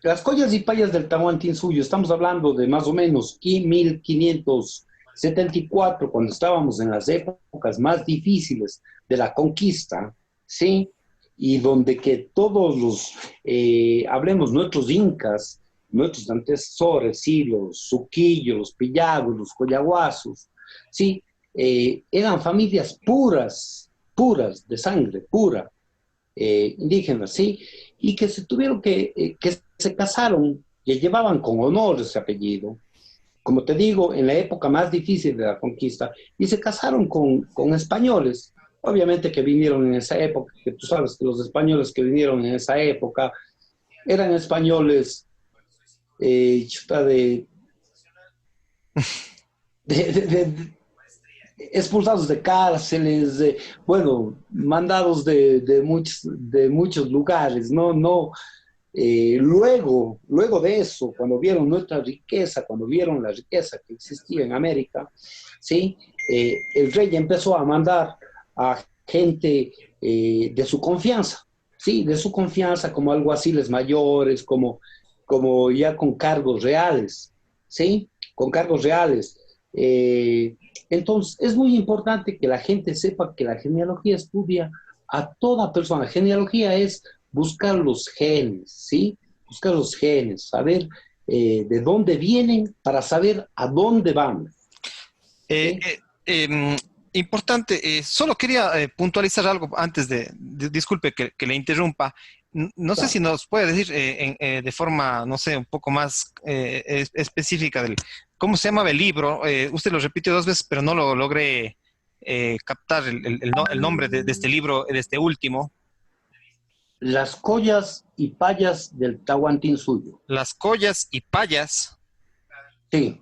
las collas y payas del Tahuantinsuyo, estamos hablando de más o menos 1574, cuando estábamos en las épocas más difíciles de la conquista, ¿sí? Y donde que todos los, hablemos, nuestros incas, nuestros antecesores, sí, los suquillos, los pillagos, los coyaguasos, ¿sí? Eran familias puras, puras, de sangre pura, indígenas, ¿sí? Y que se tuvieron que se casaron, que llevaban con honor ese apellido, como te digo, en la época más difícil de la conquista, y se casaron con españoles, obviamente que vinieron en esa época, que tú sabes que los españoles que vinieron en esa época eran españoles chuta, de expulsados de cárceles, bueno, mandados de muchos lugares, ¿no? No, luego de eso, cuando vieron nuestra riqueza, cuando vieron la riqueza que existía en América, ¿sí? El rey empezó a mandar a gente de su confianza, ¿sí? De su confianza, como alguaciles mayores, como como ya con cargos reales, ¿sí? Con cargos reales. Entonces, es muy importante que la gente sepa que la genealogía estudia a toda persona. Genealogía es buscar los genes, ¿sí? Buscar los genes, saber de dónde vienen para saber a dónde van, Eh, ¿sí? eh, em, Importante, solo quería puntualizar algo antes disculpe que le interrumpa. No sé si Claro. nos puede decir de forma, no sé, un poco más específica cómo se llamaba el libro. Usted lo repitió dos veces, pero no lo logré captar el nombre de este libro, de este último. Las collas y payas del Tahuantinsuyo. Las collas y payas Sí,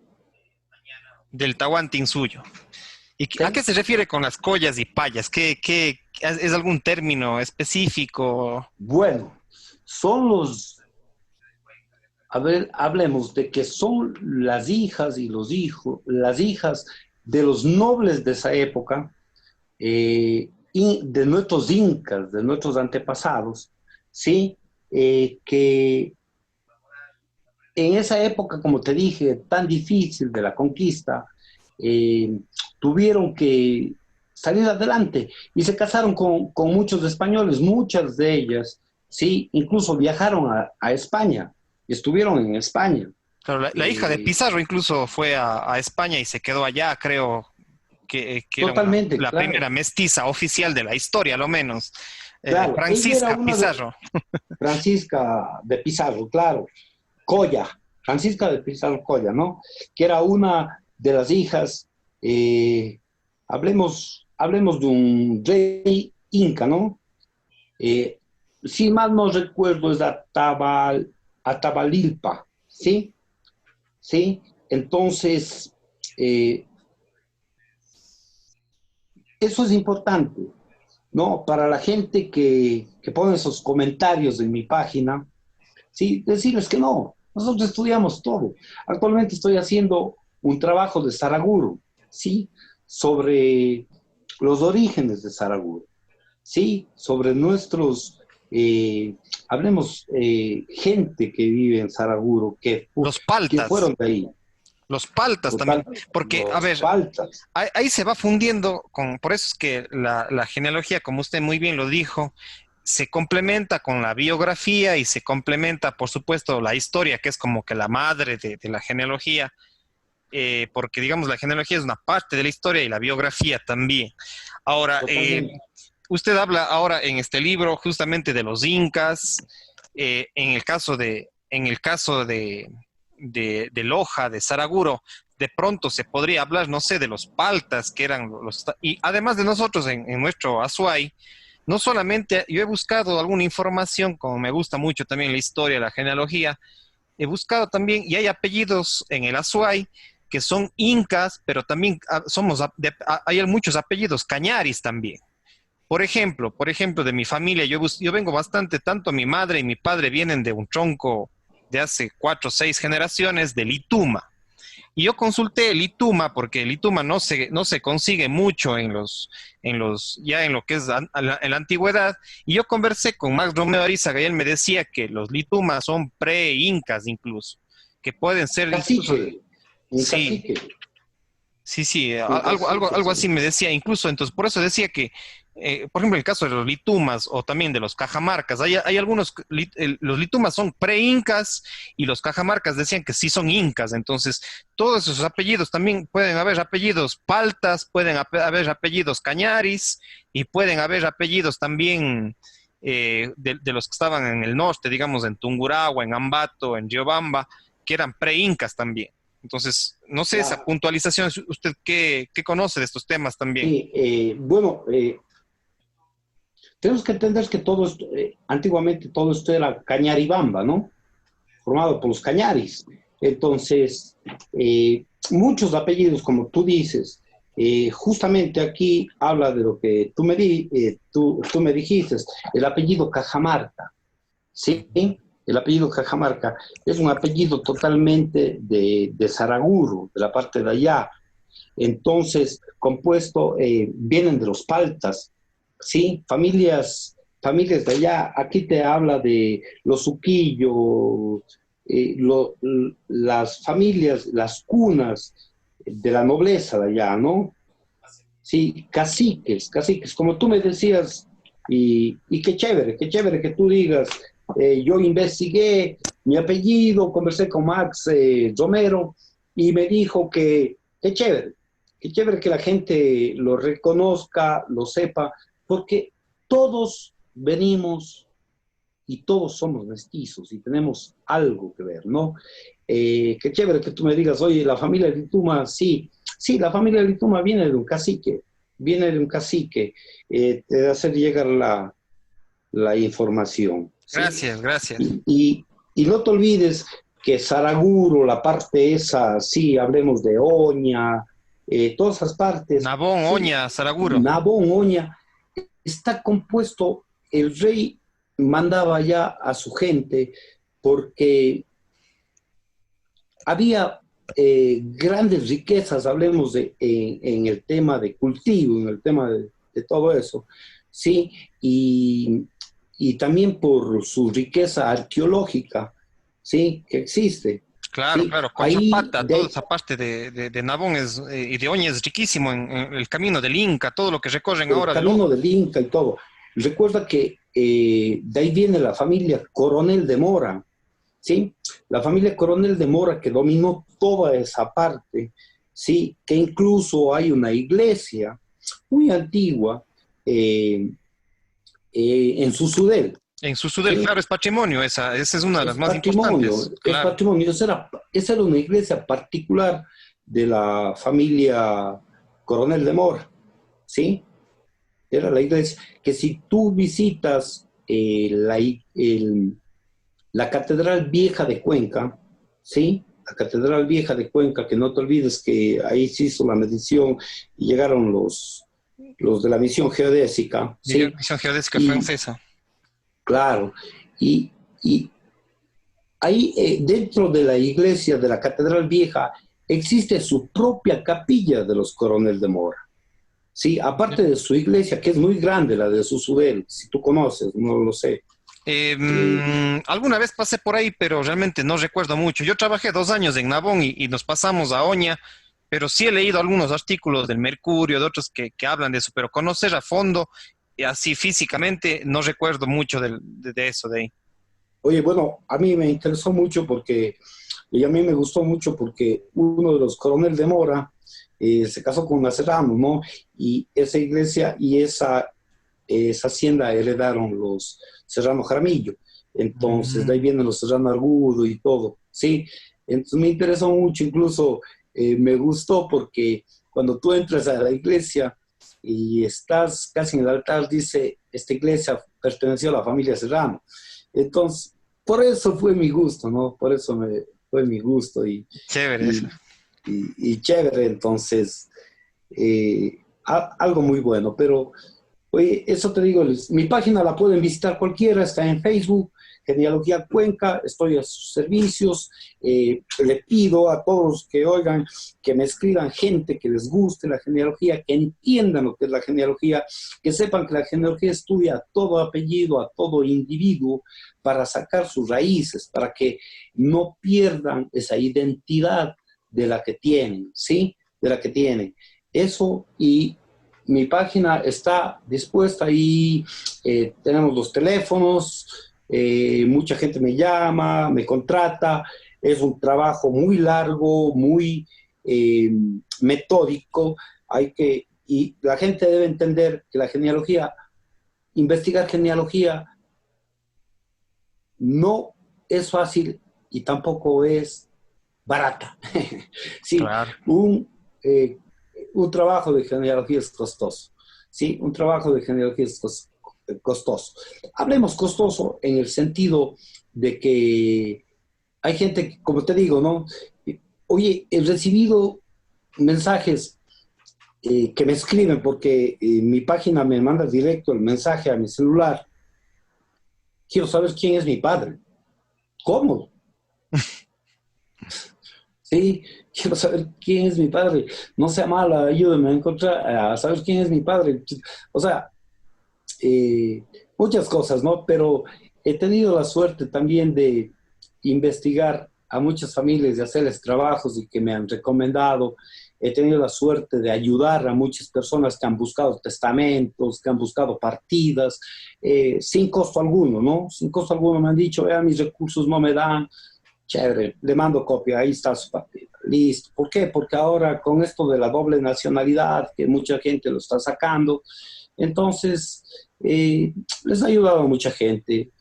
del Tahuantinsuyo. ¿Y a qué sí. se refiere con las collas y payas? ¿Es algún término específico? Bueno, son los, a ver, hablemos de que son las hijas y los hijos, las hijas de los nobles de esa época, y de nuestros incas, de nuestros antepasados, ¿sí? Que en esa época, como te dije, tan difícil de la conquista, eh, tuvieron que salir adelante y se casaron con muchos españoles, muchas de ellas, sí, incluso viajaron a España, y estuvieron en España. Claro, la hija de Eh, Pizarro incluso fue a España y se quedó allá, creo que era Totalmente, la primera claro, mestiza oficial de la historia, a lo menos. claro. Ella era Francisca una de Pizarro. Francisca de Pizarro, claro, Colla, Francisca de Pizarro Colla, ¿no? Que era una de las hijas, hablemos de un rey inca, ¿no? Eh, si mal no recuerdo es Atabalilpa, ¿sí? ¿Sí? Entonces, eh, eso es importante, ¿no? Para la gente que pone esos comentarios en mi página, ¿sí? Decirles que no, nosotros estudiamos todo. Actualmente estoy haciendo un trabajo de Saraguro, ¿sí? Sobre los orígenes de Saraguro, ¿sí? Sobre nuestros, hablemos, gente que vive en Saraguro, Los que paltas. fueron de ahí, Los paltas también. total, Porque, a los ver, paltas, ahí se va fundiendo por eso es que la genealogía, como usted muy bien lo dijo, se complementa con la biografía y se complementa, por supuesto, la historia, que es como que la madre de la genealogía, porque digamos la genealogía es una parte de la historia y la biografía también. Ahora, totalmente. usted habla ahora en este libro justamente de los incas, en el caso de Loja, de Saraguro, de pronto se podría hablar, no sé, de los paltas, que eran y además de nosotros en nuestro Azuay, no solamente, yo he buscado alguna información, como me gusta mucho también la historia, la genealogía, he buscado también, y hay apellidos en el Azuay que son incas, pero también hay muchos apellidos cañaris también. Por ejemplo, de mi familia, yo vengo bastante, tanto mi madre y mi padre vienen de un tronco de hace 4 o 6 generaciones de Lituma. Y yo consulté el Ituma porque el Ituma no se consigue mucho ya en lo que es en la antigüedad. Y yo conversé con Max Romeo Arizaga y él me decía que los Litumas son pre-incas incluso, que pueden ser incluso, Cacique, un sí, cacique, sí, sí, un algo, cacique, algo así sí. me decía, incluso, entonces por eso decía que, por ejemplo, el caso de los litumas o también de los cajamarcas, hay algunos, los litumas son pre-incas y los cajamarcas decían que sí son incas, entonces todos esos apellidos también pueden haber apellidos paltas, pueden haber apellidos cañaris y pueden haber apellidos también de los que estaban en el norte, digamos en Tungurahua, en Ambato, en Riobamba, que eran pre-incas también. Entonces, no sé, esa Claro. puntualización, ¿usted qué conoce de estos temas también? Sí, bueno, tenemos que entender que todo esto, antiguamente todo esto era Cañaribamba, ¿no? Formado por los cañaris. Entonces, muchos apellidos, como tú dices, justamente aquí habla de lo que tú me dijiste, el apellido Cajamarca, ¿sí? El apellido Cajamarca es un apellido totalmente de Saraguro, de la parte de allá. Entonces, compuesto, vienen de los paltas, ¿sí? Familias de allá. Aquí te habla de los Uquillo, las familias, las cunas de la nobleza de allá, ¿no? Sí, caciques, caciques, como tú me decías, y qué chévere que tú digas, yo investigué mi apellido, conversé con Max Romero y me dijo que qué chévere que la gente lo reconozca, lo sepa, porque todos venimos y todos somos mestizos y tenemos algo que ver, ¿no? Qué chévere que tú me digas, oye, la familia de Lituma, sí, sí, la familia de Lituma viene de un cacique, de hacer llegar la información, ¿sí? Gracias, gracias. Y no te olvides que Saraguro, la parte esa, sí, hablemos de Oña, todas esas partes, Nabón, sí, Oña, Saraguro. Nabón, Oña, está compuesto, el rey mandaba ya a su gente porque había grandes riquezas, hablemos en el tema de cultivo, en el tema de todo eso, ¿sí? Y también por su riqueza arqueológica, ¿sí? Que existe, Claro, ¿sí? claro, con Ahí, Zapata, toda esa parte de Nabón y de Oña es riquísimo en el camino del Inca, todo lo que recorren el ahora del camino ojo. del Inca y todo. Recuerda que de ahí viene la familia Coronel de Mora, ¿sí? La familia Coronel de Mora que dominó toda esa parte, ¿sí? Que incluso hay una iglesia muy antigua en Susudel, En Susudel, ¿sí? claro, es patrimonio, esa es una de las más importantes, Es claro. patrimonio. Esa era una iglesia particular de la familia Coronel de Mora, ¿sí? Era la iglesia que si tú visitas la Catedral Vieja de Cuenca, ¿sí? La Catedral Vieja de Cuenca, que no te olvides que ahí se hizo la medición y llegaron los de la misión geodésica, ¿sí? Misión Geodésica Y Francesa. claro, y, y ahí dentro de la iglesia de la Catedral Vieja existe su propia capilla de los Coronel de Mora. Sí, aparte de su iglesia, que es muy grande, la de Susudel, si tú conoces, no lo sé. Eh, Alguna vez pasé por ahí, pero realmente no recuerdo mucho. Yo trabajé 2 años en Nabón y nos pasamos a Oña, pero sí he leído algunos artículos del Mercurio, de otros que hablan de eso, pero conocer a fondo, y así físicamente, no recuerdo mucho de eso de ahí. Oye, bueno, a mí me interesó mucho porque, y a mí me gustó mucho porque uno de los Coronel de Mora se casó con una Serrano, ¿no? Y esa iglesia y esa hacienda heredaron los Serrano Jaramillo. Entonces, de ahí Mm. vienen los Serrano Argudo y todo, ¿sí? Entonces me interesó mucho, incluso me gustó porque cuando tú entras a la iglesia y estás casi en el altar, dice, esta iglesia perteneció a la familia Serrano. Entonces, por eso fue mi gusto, ¿no? Fue mi gusto Chévere eso. y, y chévere, entonces, algo muy bueno, pero oye, eso te digo, mi página la pueden visitar cualquiera, está en Facebook, Genealogía Cuenca, estoy a sus servicios. Le pido a todos que oigan, que me escriban gente que les guste la genealogía, que entiendan lo que es la genealogía, que sepan que la genealogía estudia a todo apellido, a todo individuo, para sacar sus raíces, para que no pierdan esa identidad de la que tienen, ¿sí? De la que tienen. Eso y mi página está dispuesta y tenemos los teléfonos, mucha gente me llama, me contrata, es un trabajo muy largo, muy metódico, y la gente debe entender que la genealogía, investigar genealogía no es fácil y tampoco es barata. Sí, Claro. eh, un trabajo de genealogía es costoso. Sí, un trabajo de genealogía es costoso. Hablemos costoso en el sentido de que hay gente, como te digo, ¿no? Oye, he recibido mensajes que me escriben porque mi página me manda directo el mensaje a mi celular. Quiero saber quién es mi padre. ¿Cómo? Sí, quiero saber quién es mi padre. No sea mala, ayúdame a encontrar, a saber quién es mi padre. O sea, muchas cosas, ¿no? Pero he tenido la suerte también investigar a muchas familias y hacerles trabajos y que me han recomendado. He tenido la suerte de ayudar a muchas personas que han buscado testamentos, que han buscado partidas, sin costo alguno, ¿no? Sin costo alguno me han dicho, vean, mis recursos no me dan, chévere, le mando copia, ahí está su partida, listo. ¿Por qué? Porque ahora con esto de la doble nacionalidad, que mucha gente lo está sacando, entonces les ha ayudado a mucha gente.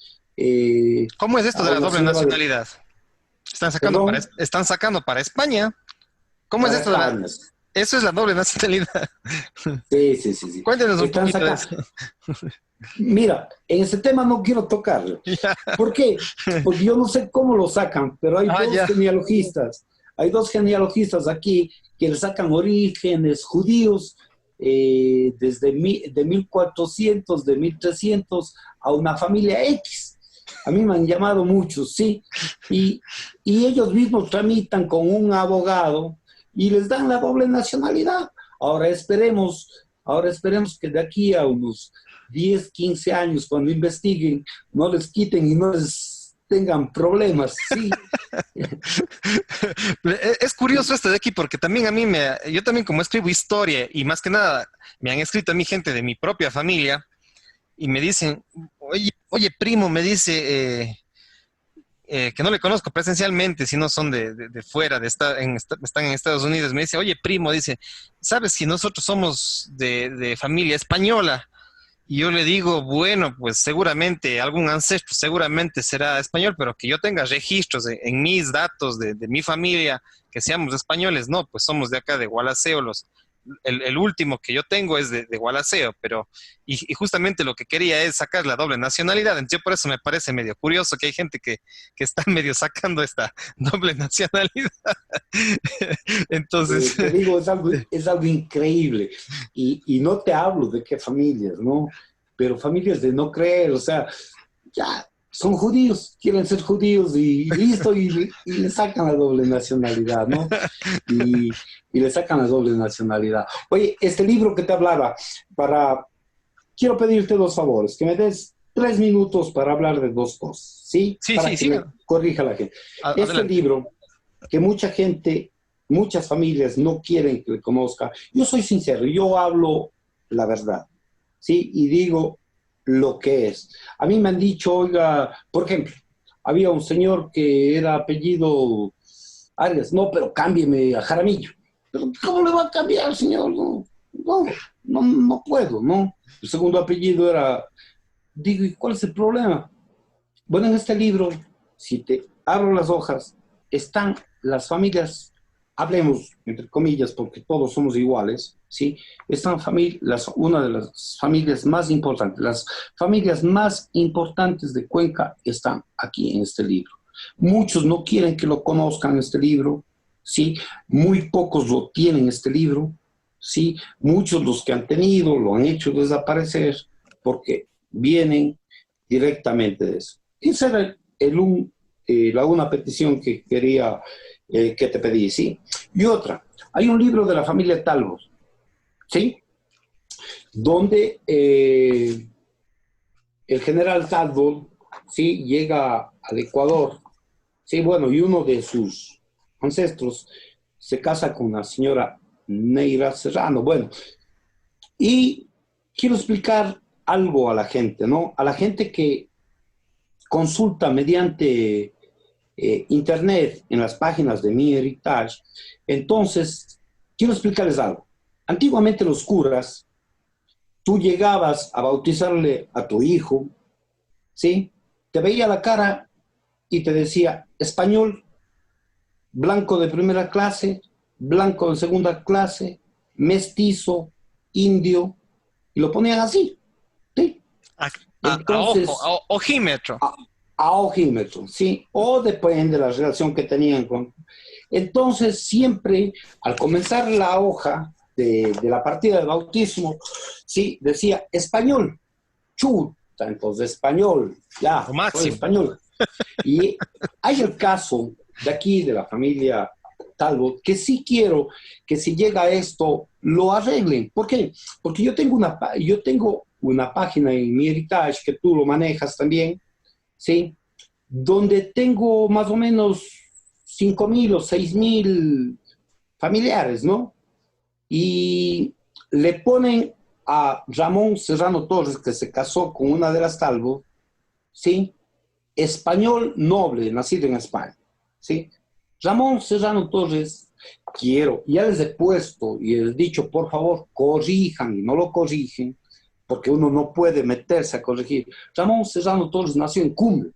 ¿Cómo es esto A de la una doble señora de, nacionalidad? perdón, Están sacando para España. ¿Cómo es para esto de la... España. Eso es la doble nacionalidad. Sí, sí, sí, sí. Cuéntenos un Están poquito de sacando. eso. Mira, en ese tema no quiero tocarlo. Ya. ¿Por qué? Porque yo no sé cómo lo sacan, pero hay Ah, dos ya. genealogistas. Hay dos genealogistas aquí que le sacan orígenes judíos de 1400, de 1300 a una familia X. A mí me han llamado muchos, sí. Y ellos mismos tramitan con un abogado y les dan la doble nacionalidad. Ahora esperemos que de aquí a unos 10, 15 años, cuando investiguen, no les quiten y no les tengan problemas, sí. Es curioso esto de aquí porque también yo también como escribo historia y más que nada me han escrito a mí gente de mi propia familia y me dicen, oye primo, me dice que no le conozco presencialmente, sino son de fuera, están en Estados Unidos, me dice, oye primo, dice, ¿sabes si nosotros somos de familia española? Y yo le digo, bueno, pues seguramente algún ancestro seguramente será español, pero que yo tenga registros en mis datos de mi familia, que seamos españoles, no, pues somos de acá de Gualaceo, el último que yo tengo es de Gualaceo, pero, y justamente lo que quería es sacar la doble nacionalidad, entonces por eso me parece medio curioso que hay gente que está medio sacando esta doble nacionalidad. Entonces, Te digo, es algo increíble. Y no te hablo de qué familias, ¿no? Pero familias de no creer, o sea, ya son judíos, quieren ser judíos y listo, y le sacan la doble nacionalidad, ¿no? Y le sacan la doble nacionalidad. Oye, este libro que te hablaba, para, quiero pedirte dos favores, que me des 3 minutos para hablar de dos cosas, ¿sí? sí, Para sí, que sí, me corrija la gente. Este adelante. libro, que mucha gente, muchas familias no quieren que le conozca, yo soy sincero, yo hablo la verdad, ¿sí? Y digo lo que es. A mí me han dicho, oiga, por ejemplo, había un señor que era apellido Arias, no, pero cámbieme a Jaramillo. Pero ¿cómo le va a cambiar, señor? No, no puedo, ¿no? El segundo apellido era, digo, ¿y cuál es el problema? Bueno, en este libro, si te abro las hojas, están las familias, hablemos entre comillas, porque todos somos iguales, ¿sí? Están una de las familias más importantes, las familias más importantes de Cuenca están aquí en este libro. Muchos no quieren que lo conozcan este libro, ¿sí? Muy pocos lo tienen este libro, ¿sí? Muchos los que han tenido lo han hecho desaparecer porque vienen directamente de eso. Esa era una petición que quería, que te pedí, ¿sí? Y otra, hay un libro de la familia Talbot, ¿sí? Donde el general Talbot, ¿sí? Llega al Ecuador, ¿sí? Bueno, y uno de sus ancestros se casa con una señora Neira Serrano, bueno, y quiero explicar algo a la gente, ¿no? A la gente que consulta mediante internet en las páginas de Mi Heritage. Entonces, quiero explicarles algo. Antiguamente los curas, tú llegabas a bautizarle a tu hijo, ¿sí? Te veía la cara y te decía español, blanco de primera clase, blanco de segunda clase, mestizo, indio, y lo ponían así, ¿sí? A, a ojo, Entonces, ojímetro. a, a ojímetro, ¿sí? O depende de la relación que tenían con... Entonces, siempre al comenzar la hoja de la partida de bautismo, ¿sí? Decía español, chuta, entonces español, ya, Lo soy máximo. español. Y hay el caso de aquí, de la familia Talbot, que sí quiero que si llega a esto, lo arreglen. ¿Por qué? Porque yo tengo una página en Mi Heritage, que tú lo manejas también, ¿sí? donde tengo más o menos 5.000 o 6.000 familiares, ¿no? Y le ponen a Ramón Serrano Torres, que se casó con una de las Talbot, ¿sí? Español noble, nacido en España, ¿sí? Ramón Serrano Torres, ya les he puesto y les he dicho, por favor, corrijan, y no lo corrigen, porque uno no puede meterse a corregir. Ramón Serrano Torres nació en Cumbre,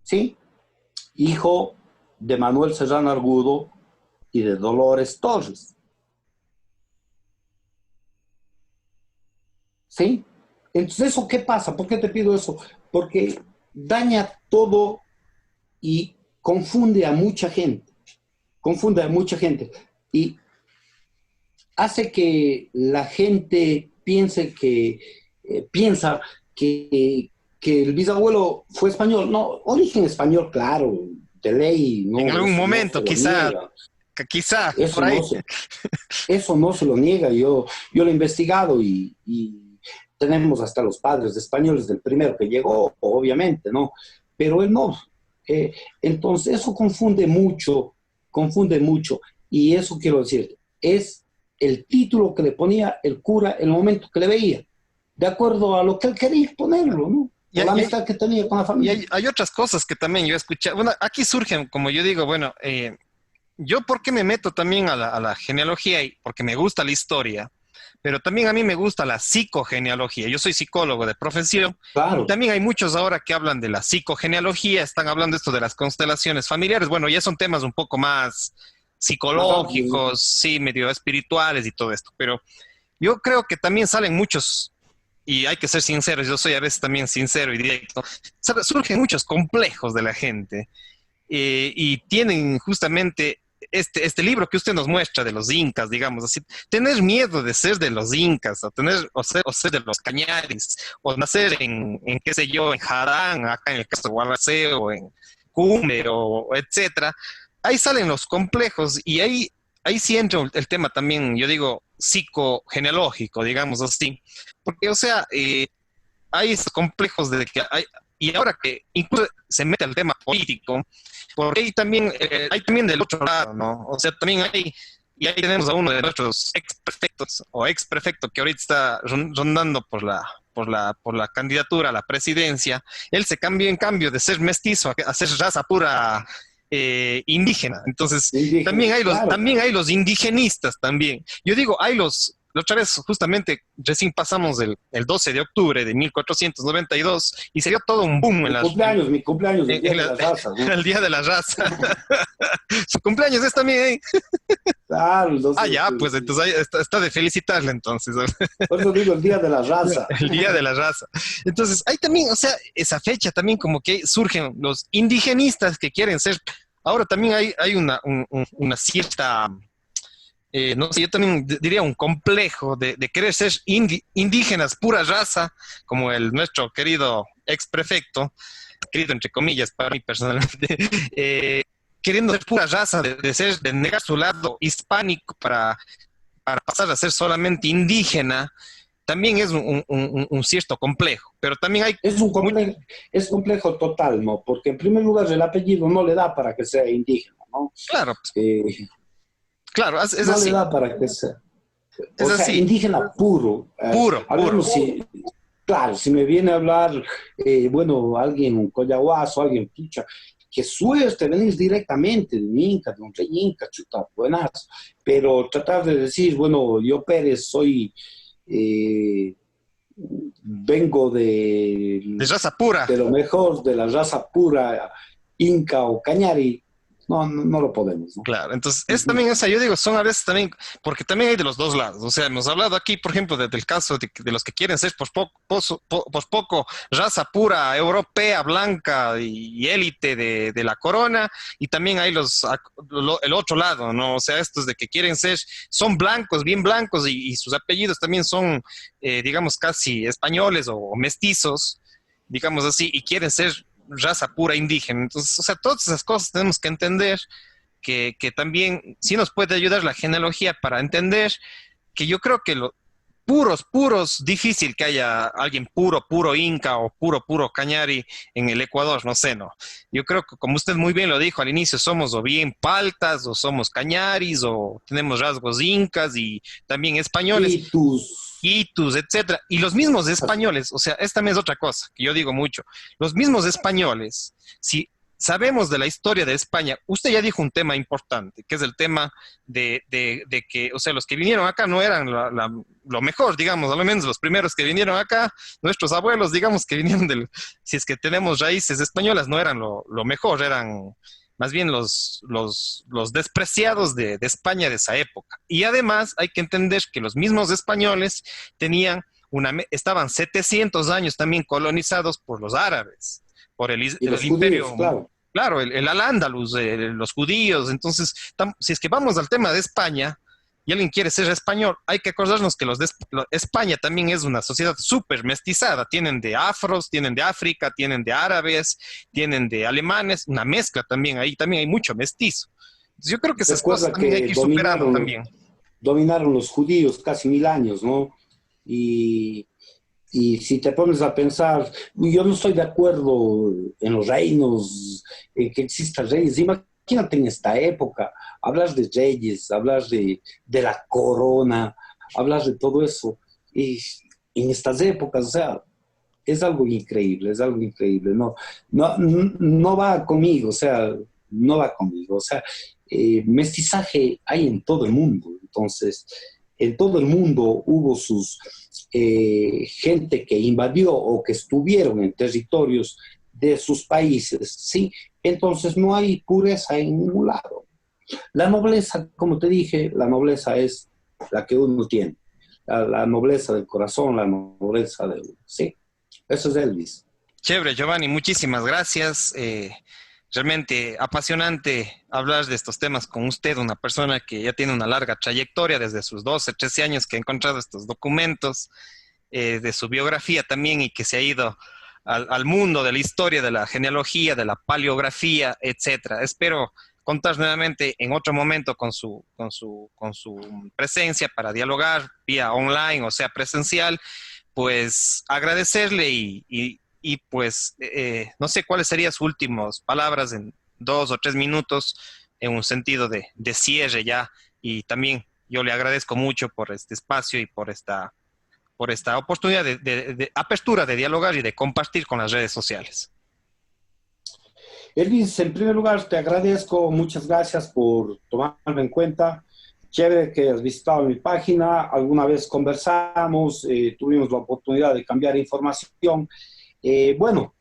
¿sí? Hijo de Manuel Serrano Argudo y de Dolores Torres, ¿sí? Entonces, ¿eso qué pasa? ¿Por qué te pido eso? Porque daña todo y confunde a mucha gente y hace que la gente piensa que el bisabuelo fue español. No, origen español, claro, de ley, En no, algún eso no momento, se lo quizá, niega. por Eso ahí. eso no se lo niega. Yo lo he investigado y tenemos hasta los padres españoles del primero que llegó, obviamente, ¿no? Pero él no. Eh, entonces, eso confunde mucho. Y eso quiero decir, es el título que le ponía el cura en el momento que le veía, de acuerdo a lo que él quería ponerlo, ¿no? Y, Por la hay, amistad que tenía con la y familia. hay otras cosas que también yo he escuchado. Bueno, aquí surgen, como yo digo, bueno, yo por qué me meto también a la genealogía, y porque me gusta la historia, pero también a mí me gusta la psicogenealogía. Yo soy psicólogo de profesión y Claro, también hay muchos ahora que hablan de la psicogenealogía, están hablando esto de las constelaciones familiares. Bueno, ya son temas un poco más más amplio. psicológicos, sí, medio espirituales y todo esto, pero yo creo que también salen muchos, y hay que ser sinceros, yo soy a veces también sincero y directo, surgen muchos complejos de la gente y tienen justamente este libro que usted nos muestra de los incas, digamos así, tener miedo de ser de los incas, o ser de los cañaris, o nacer qué sé yo, en Harán, acá en el caso de Gualaceo, o en Cume, o etcétera. Ahí salen los complejos y ahí sí entra el tema también, yo digo, psicogenealógico, digamos así, porque, o sea, hay estos complejos de que hay, y ahora que incluso se mete al tema político, porque hay también del otro lado, ¿no? O sea, también y ahí tenemos a uno de nuestros ex prefectos o ex prefecto que ahorita está rondando por la candidatura a la presidencia. Él se cambió en cambio de ser mestizo a ser raza pura indígena. Entonces, Indígena, claro. también hay los indigenistas también. Yo digo, la otra vez justamente recién pasamos el 12 de octubre de 1492 y se dio todo un boom Mi cumpleaños, el Día en de las Razas, ¿no? el Día de la Raza. Su cumpleaños es también ahí. Claro, el 12 Ah, de ya, octubre, pues sí. entonces ahí está de felicitarle entonces. Por eso digo el Día de la Raza. El Día de la Raza. Entonces, hay también, o sea, esa fecha también como que surgen los indigenistas que quieren ser. Ahora también hay una cierta, no sé, yo también diría un complejo de querer ser indígenas, pura raza, como nuestro querido ex prefecto, querido entre comillas para mí personalmente, queriendo ser pura raza, de negar su lado hispánico para pasar a ser solamente indígena, también es un cierto complejo, pero también hay Es un muy, complejo, es complejo total, ¿no? Porque en primer lugar el apellido no le da para que sea indígena, ¿no? claro, pues, Eh, claro, no le da para que sea. es O sea, así, indígena puro. puro, puro, Hablemos si, claro, si me viene a hablar, bueno, alguien, un coyahuaso, alguien pucha, que suerte venir directamente de un inca, de un rey inca, chuta, buenas. Pero tratar de decir, bueno, yo Pérez soy, eh, vengo de raza pura. de lo mejor, de la raza pura, inca o cañari, no lo podemos, ¿no? Claro, entonces es Ujú. también, o sea, yo digo, son a veces también, porque también hay de los dos lados, o sea, hemos hablado aquí, por ejemplo, del caso de los que quieren ser por poco raza pura, europea, blanca y élite de la corona, y también hay el otro lado, ¿no? O sea, estos de que quieren ser, son blancos, bien blancos, y sus apellidos también son, digamos, casi españoles o mestizos, digamos así, y quieren ser raza pura indígena. Entonces, o sea, todas esas cosas tenemos que entender que también sí nos puede ayudar la genealogía para entender que yo creo que puros, difícil que haya alguien puro inca o puro cañari en el Ecuador, no sé, ¿no? Yo creo que como usted muy bien lo dijo al inicio, somos o bien paltas o somos cañaris o tenemos rasgos incas y también españoles, Y tus... itus, etcétera. Y los mismos españoles, o sea, esta también es otra cosa que yo digo mucho, los mismos españoles, si sabemos de la historia de España, usted ya dijo un tema importante, que es el tema de que, o sea, los que vinieron acá no eran lo mejor, digamos, al menos los primeros que vinieron acá, nuestros abuelos, digamos, que vinieron del, si es que tenemos raíces españolas, no eran lo mejor, eran más bien los despreciados de España de esa época. Y además hay que entender que los mismos españoles tenían estaban 700 años también colonizados por los árabes, por Y el los judíos, imperio, claro. claro, el Al-Ándalus, los judíos. Entonces, si es que vamos al tema de España y alguien quiere ser español, hay que acordarnos que España también es una sociedad súper mestizada. Tienen de afros, tienen de África, tienen de árabes, tienen de alemanes, una mezcla también. Ahí también hay mucho mestizo. Entonces, yo creo que esas cosas Recuerda también hay que que ir superando también. dominaron los judíos casi 1000 años, ¿no? Y, y si te pones a pensar, yo no estoy de acuerdo en los reinos, en que existan reyes. Imagínate en esta época, hablas de reyes, hablas de la corona, hablas de todo eso. Y en estas épocas, o sea, es algo increíble. No, no va conmigo, o sea, no va conmigo. O sea, mestizaje hay en todo el mundo. Entonces, en todo el mundo hubo sus gente que invadió o que estuvieron en territorios de sus países, ¿sí? Entonces no hay pureza en ningún lado. La nobleza, como te dije, la nobleza es la que uno tiene. La nobleza del corazón, la nobleza del... Sí, eso es Elvis. Chévere, Giovanni, muchísimas gracias. Realmente apasionante hablar de estos temas con usted, una persona que ya tiene una larga trayectoria desde sus 12, 13 años que ha encontrado estos documentos, de su biografía también y que se ha ido al mundo de la historia, de la genealogía, de la paleografía, etcétera. Espero contar nuevamente en otro momento con su presencia para dialogar vía online o sea presencial, pues agradecerle y pues no sé cuáles serían sus últimas palabras en 2 o 3 minutos en un sentido de cierre ya y también yo le agradezco mucho por este espacio y por esta oportunidad de apertura, de dialogar y de compartir con las redes sociales. Elvis, en primer lugar, te agradezco, muchas gracias por tomarme en cuenta. Chévere que has visitado mi página, alguna vez conversamos, tuvimos la oportunidad de cambiar información. Bueno,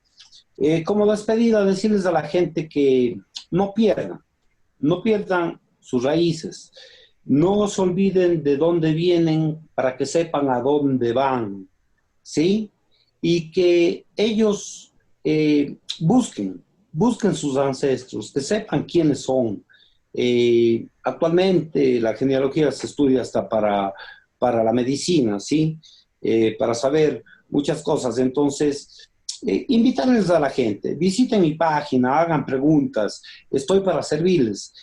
como despedida, decirles a la gente que no pierdan, no pierdan sus raíces, no se olviden de dónde vienen para que sepan a dónde van, ¿sí? Y que ellos busquen sus ancestros, que sepan quiénes son. Actualmente la genealogía se estudia hasta para la medicina, ¿sí? Para saber muchas cosas. Entonces, invitarles a la gente, visiten mi página, hagan preguntas, estoy para servirles.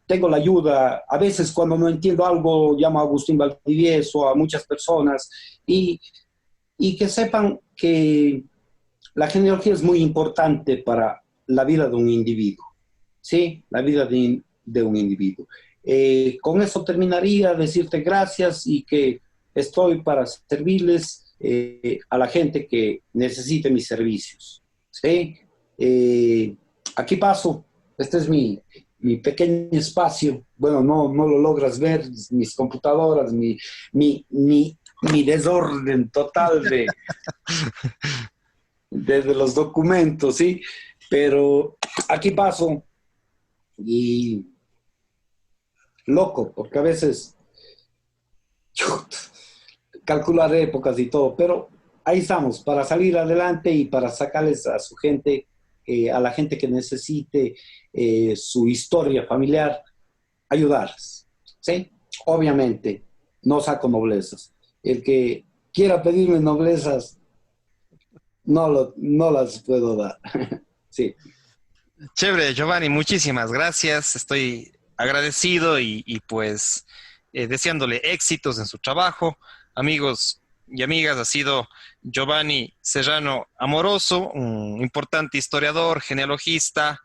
Tengo la ayuda, a veces cuando no entiendo algo llamo a Agustín Valdivieso, a muchas personas, y, y que sepan que la genealogía es muy importante para la vida de un individuo, ¿sí? La vida de un individuo. Con eso terminaría, decirte gracias y que estoy para servirles a la gente que necesite mis servicios, ¿sí? Aquí paso, este es mi pequeño espacio. Bueno, no lo logras ver, mis computadoras, mi desorden total de los documentos, ¿sí? Pero aquí paso y loco, porque a veces calcular épocas y todo, pero ahí estamos, para salir adelante y para sacarles a su gente, a la gente que necesite su historia familiar, ayudarles, ¿sí? Obviamente, no saco noblezas. El que quiera pedirme noblezas, no las puedo dar, sí. Chévere, Giovanni, muchísimas gracias. Estoy agradecido y pues deseándole éxitos en su trabajo. amigos y amigas, ha sido Giovanni Serrano Amoroso, un importante historiador, genealogista,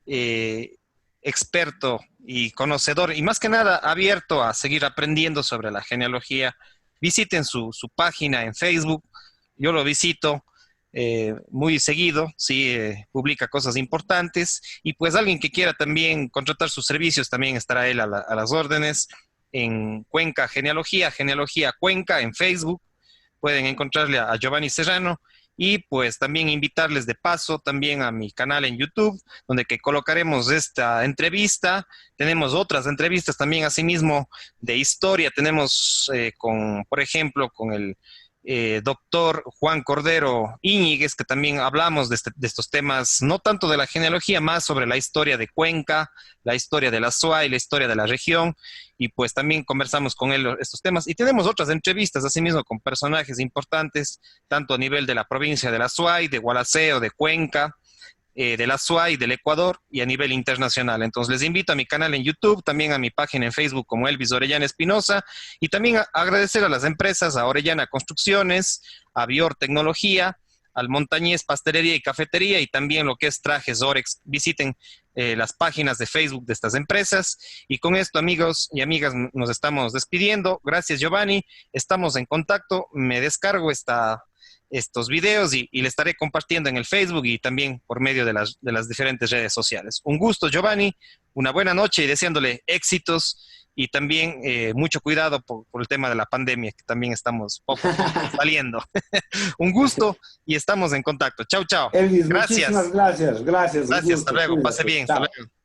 eh, experto y conocedor, y más que nada abierto a seguir aprendiendo sobre la genealogía. Visiten su página en Facebook, yo lo visito muy seguido, sí, publica cosas importantes, y pues alguien que quiera también contratar sus servicios, también estará él a las órdenes en Cuenca Genealogía, Genealogía Cuenca en Facebook, pueden encontrarle a Giovanni Serrano. Y pues también invitarles de paso también a mi canal en YouTube, donde que colocaremos esta entrevista. Tenemos otras entrevistas también asimismo de historia. Tenemos por ejemplo, con el doctor Juan Cordero Íñiguez, que también hablamos de estos temas, no tanto de la genealogía, más sobre la historia de Cuenca, la historia de la SUAY, la historia de la región, y pues también conversamos con él estos temas. Y tenemos otras entrevistas, asimismo, con personajes importantes, tanto a nivel de la provincia de la SUAY, de Gualaceo, de Cuenca, de la SUAY, del Ecuador y a nivel internacional. Entonces les invito a mi canal en YouTube, también a mi página en Facebook como Elvis Orellana Espinosa, y también agradecer a las empresas, a Orellana Construcciones, a Bior Tecnología, al Montañés Pastelería y Cafetería, y también lo que es Trajes Orex. Visiten las páginas de Facebook de estas empresas. Y con esto, amigos y amigas, nos estamos despidiendo. Gracias, Giovanni. Estamos en contacto. Me descargo estos videos y le estaré compartiendo en el Facebook y también por medio de las diferentes redes sociales. Un gusto, Giovanni, una buena noche y deseándole éxitos, y también mucho cuidado por el tema de la pandemia, que también estamos poco a poco saliendo. Un gusto y estamos en contacto. Chau, chau. Elvis, muchísimas Gracias. gracias, gracias. Un Gracias, hasta gusto, luego. Pase cuídate. bien, hasta Chao. luego.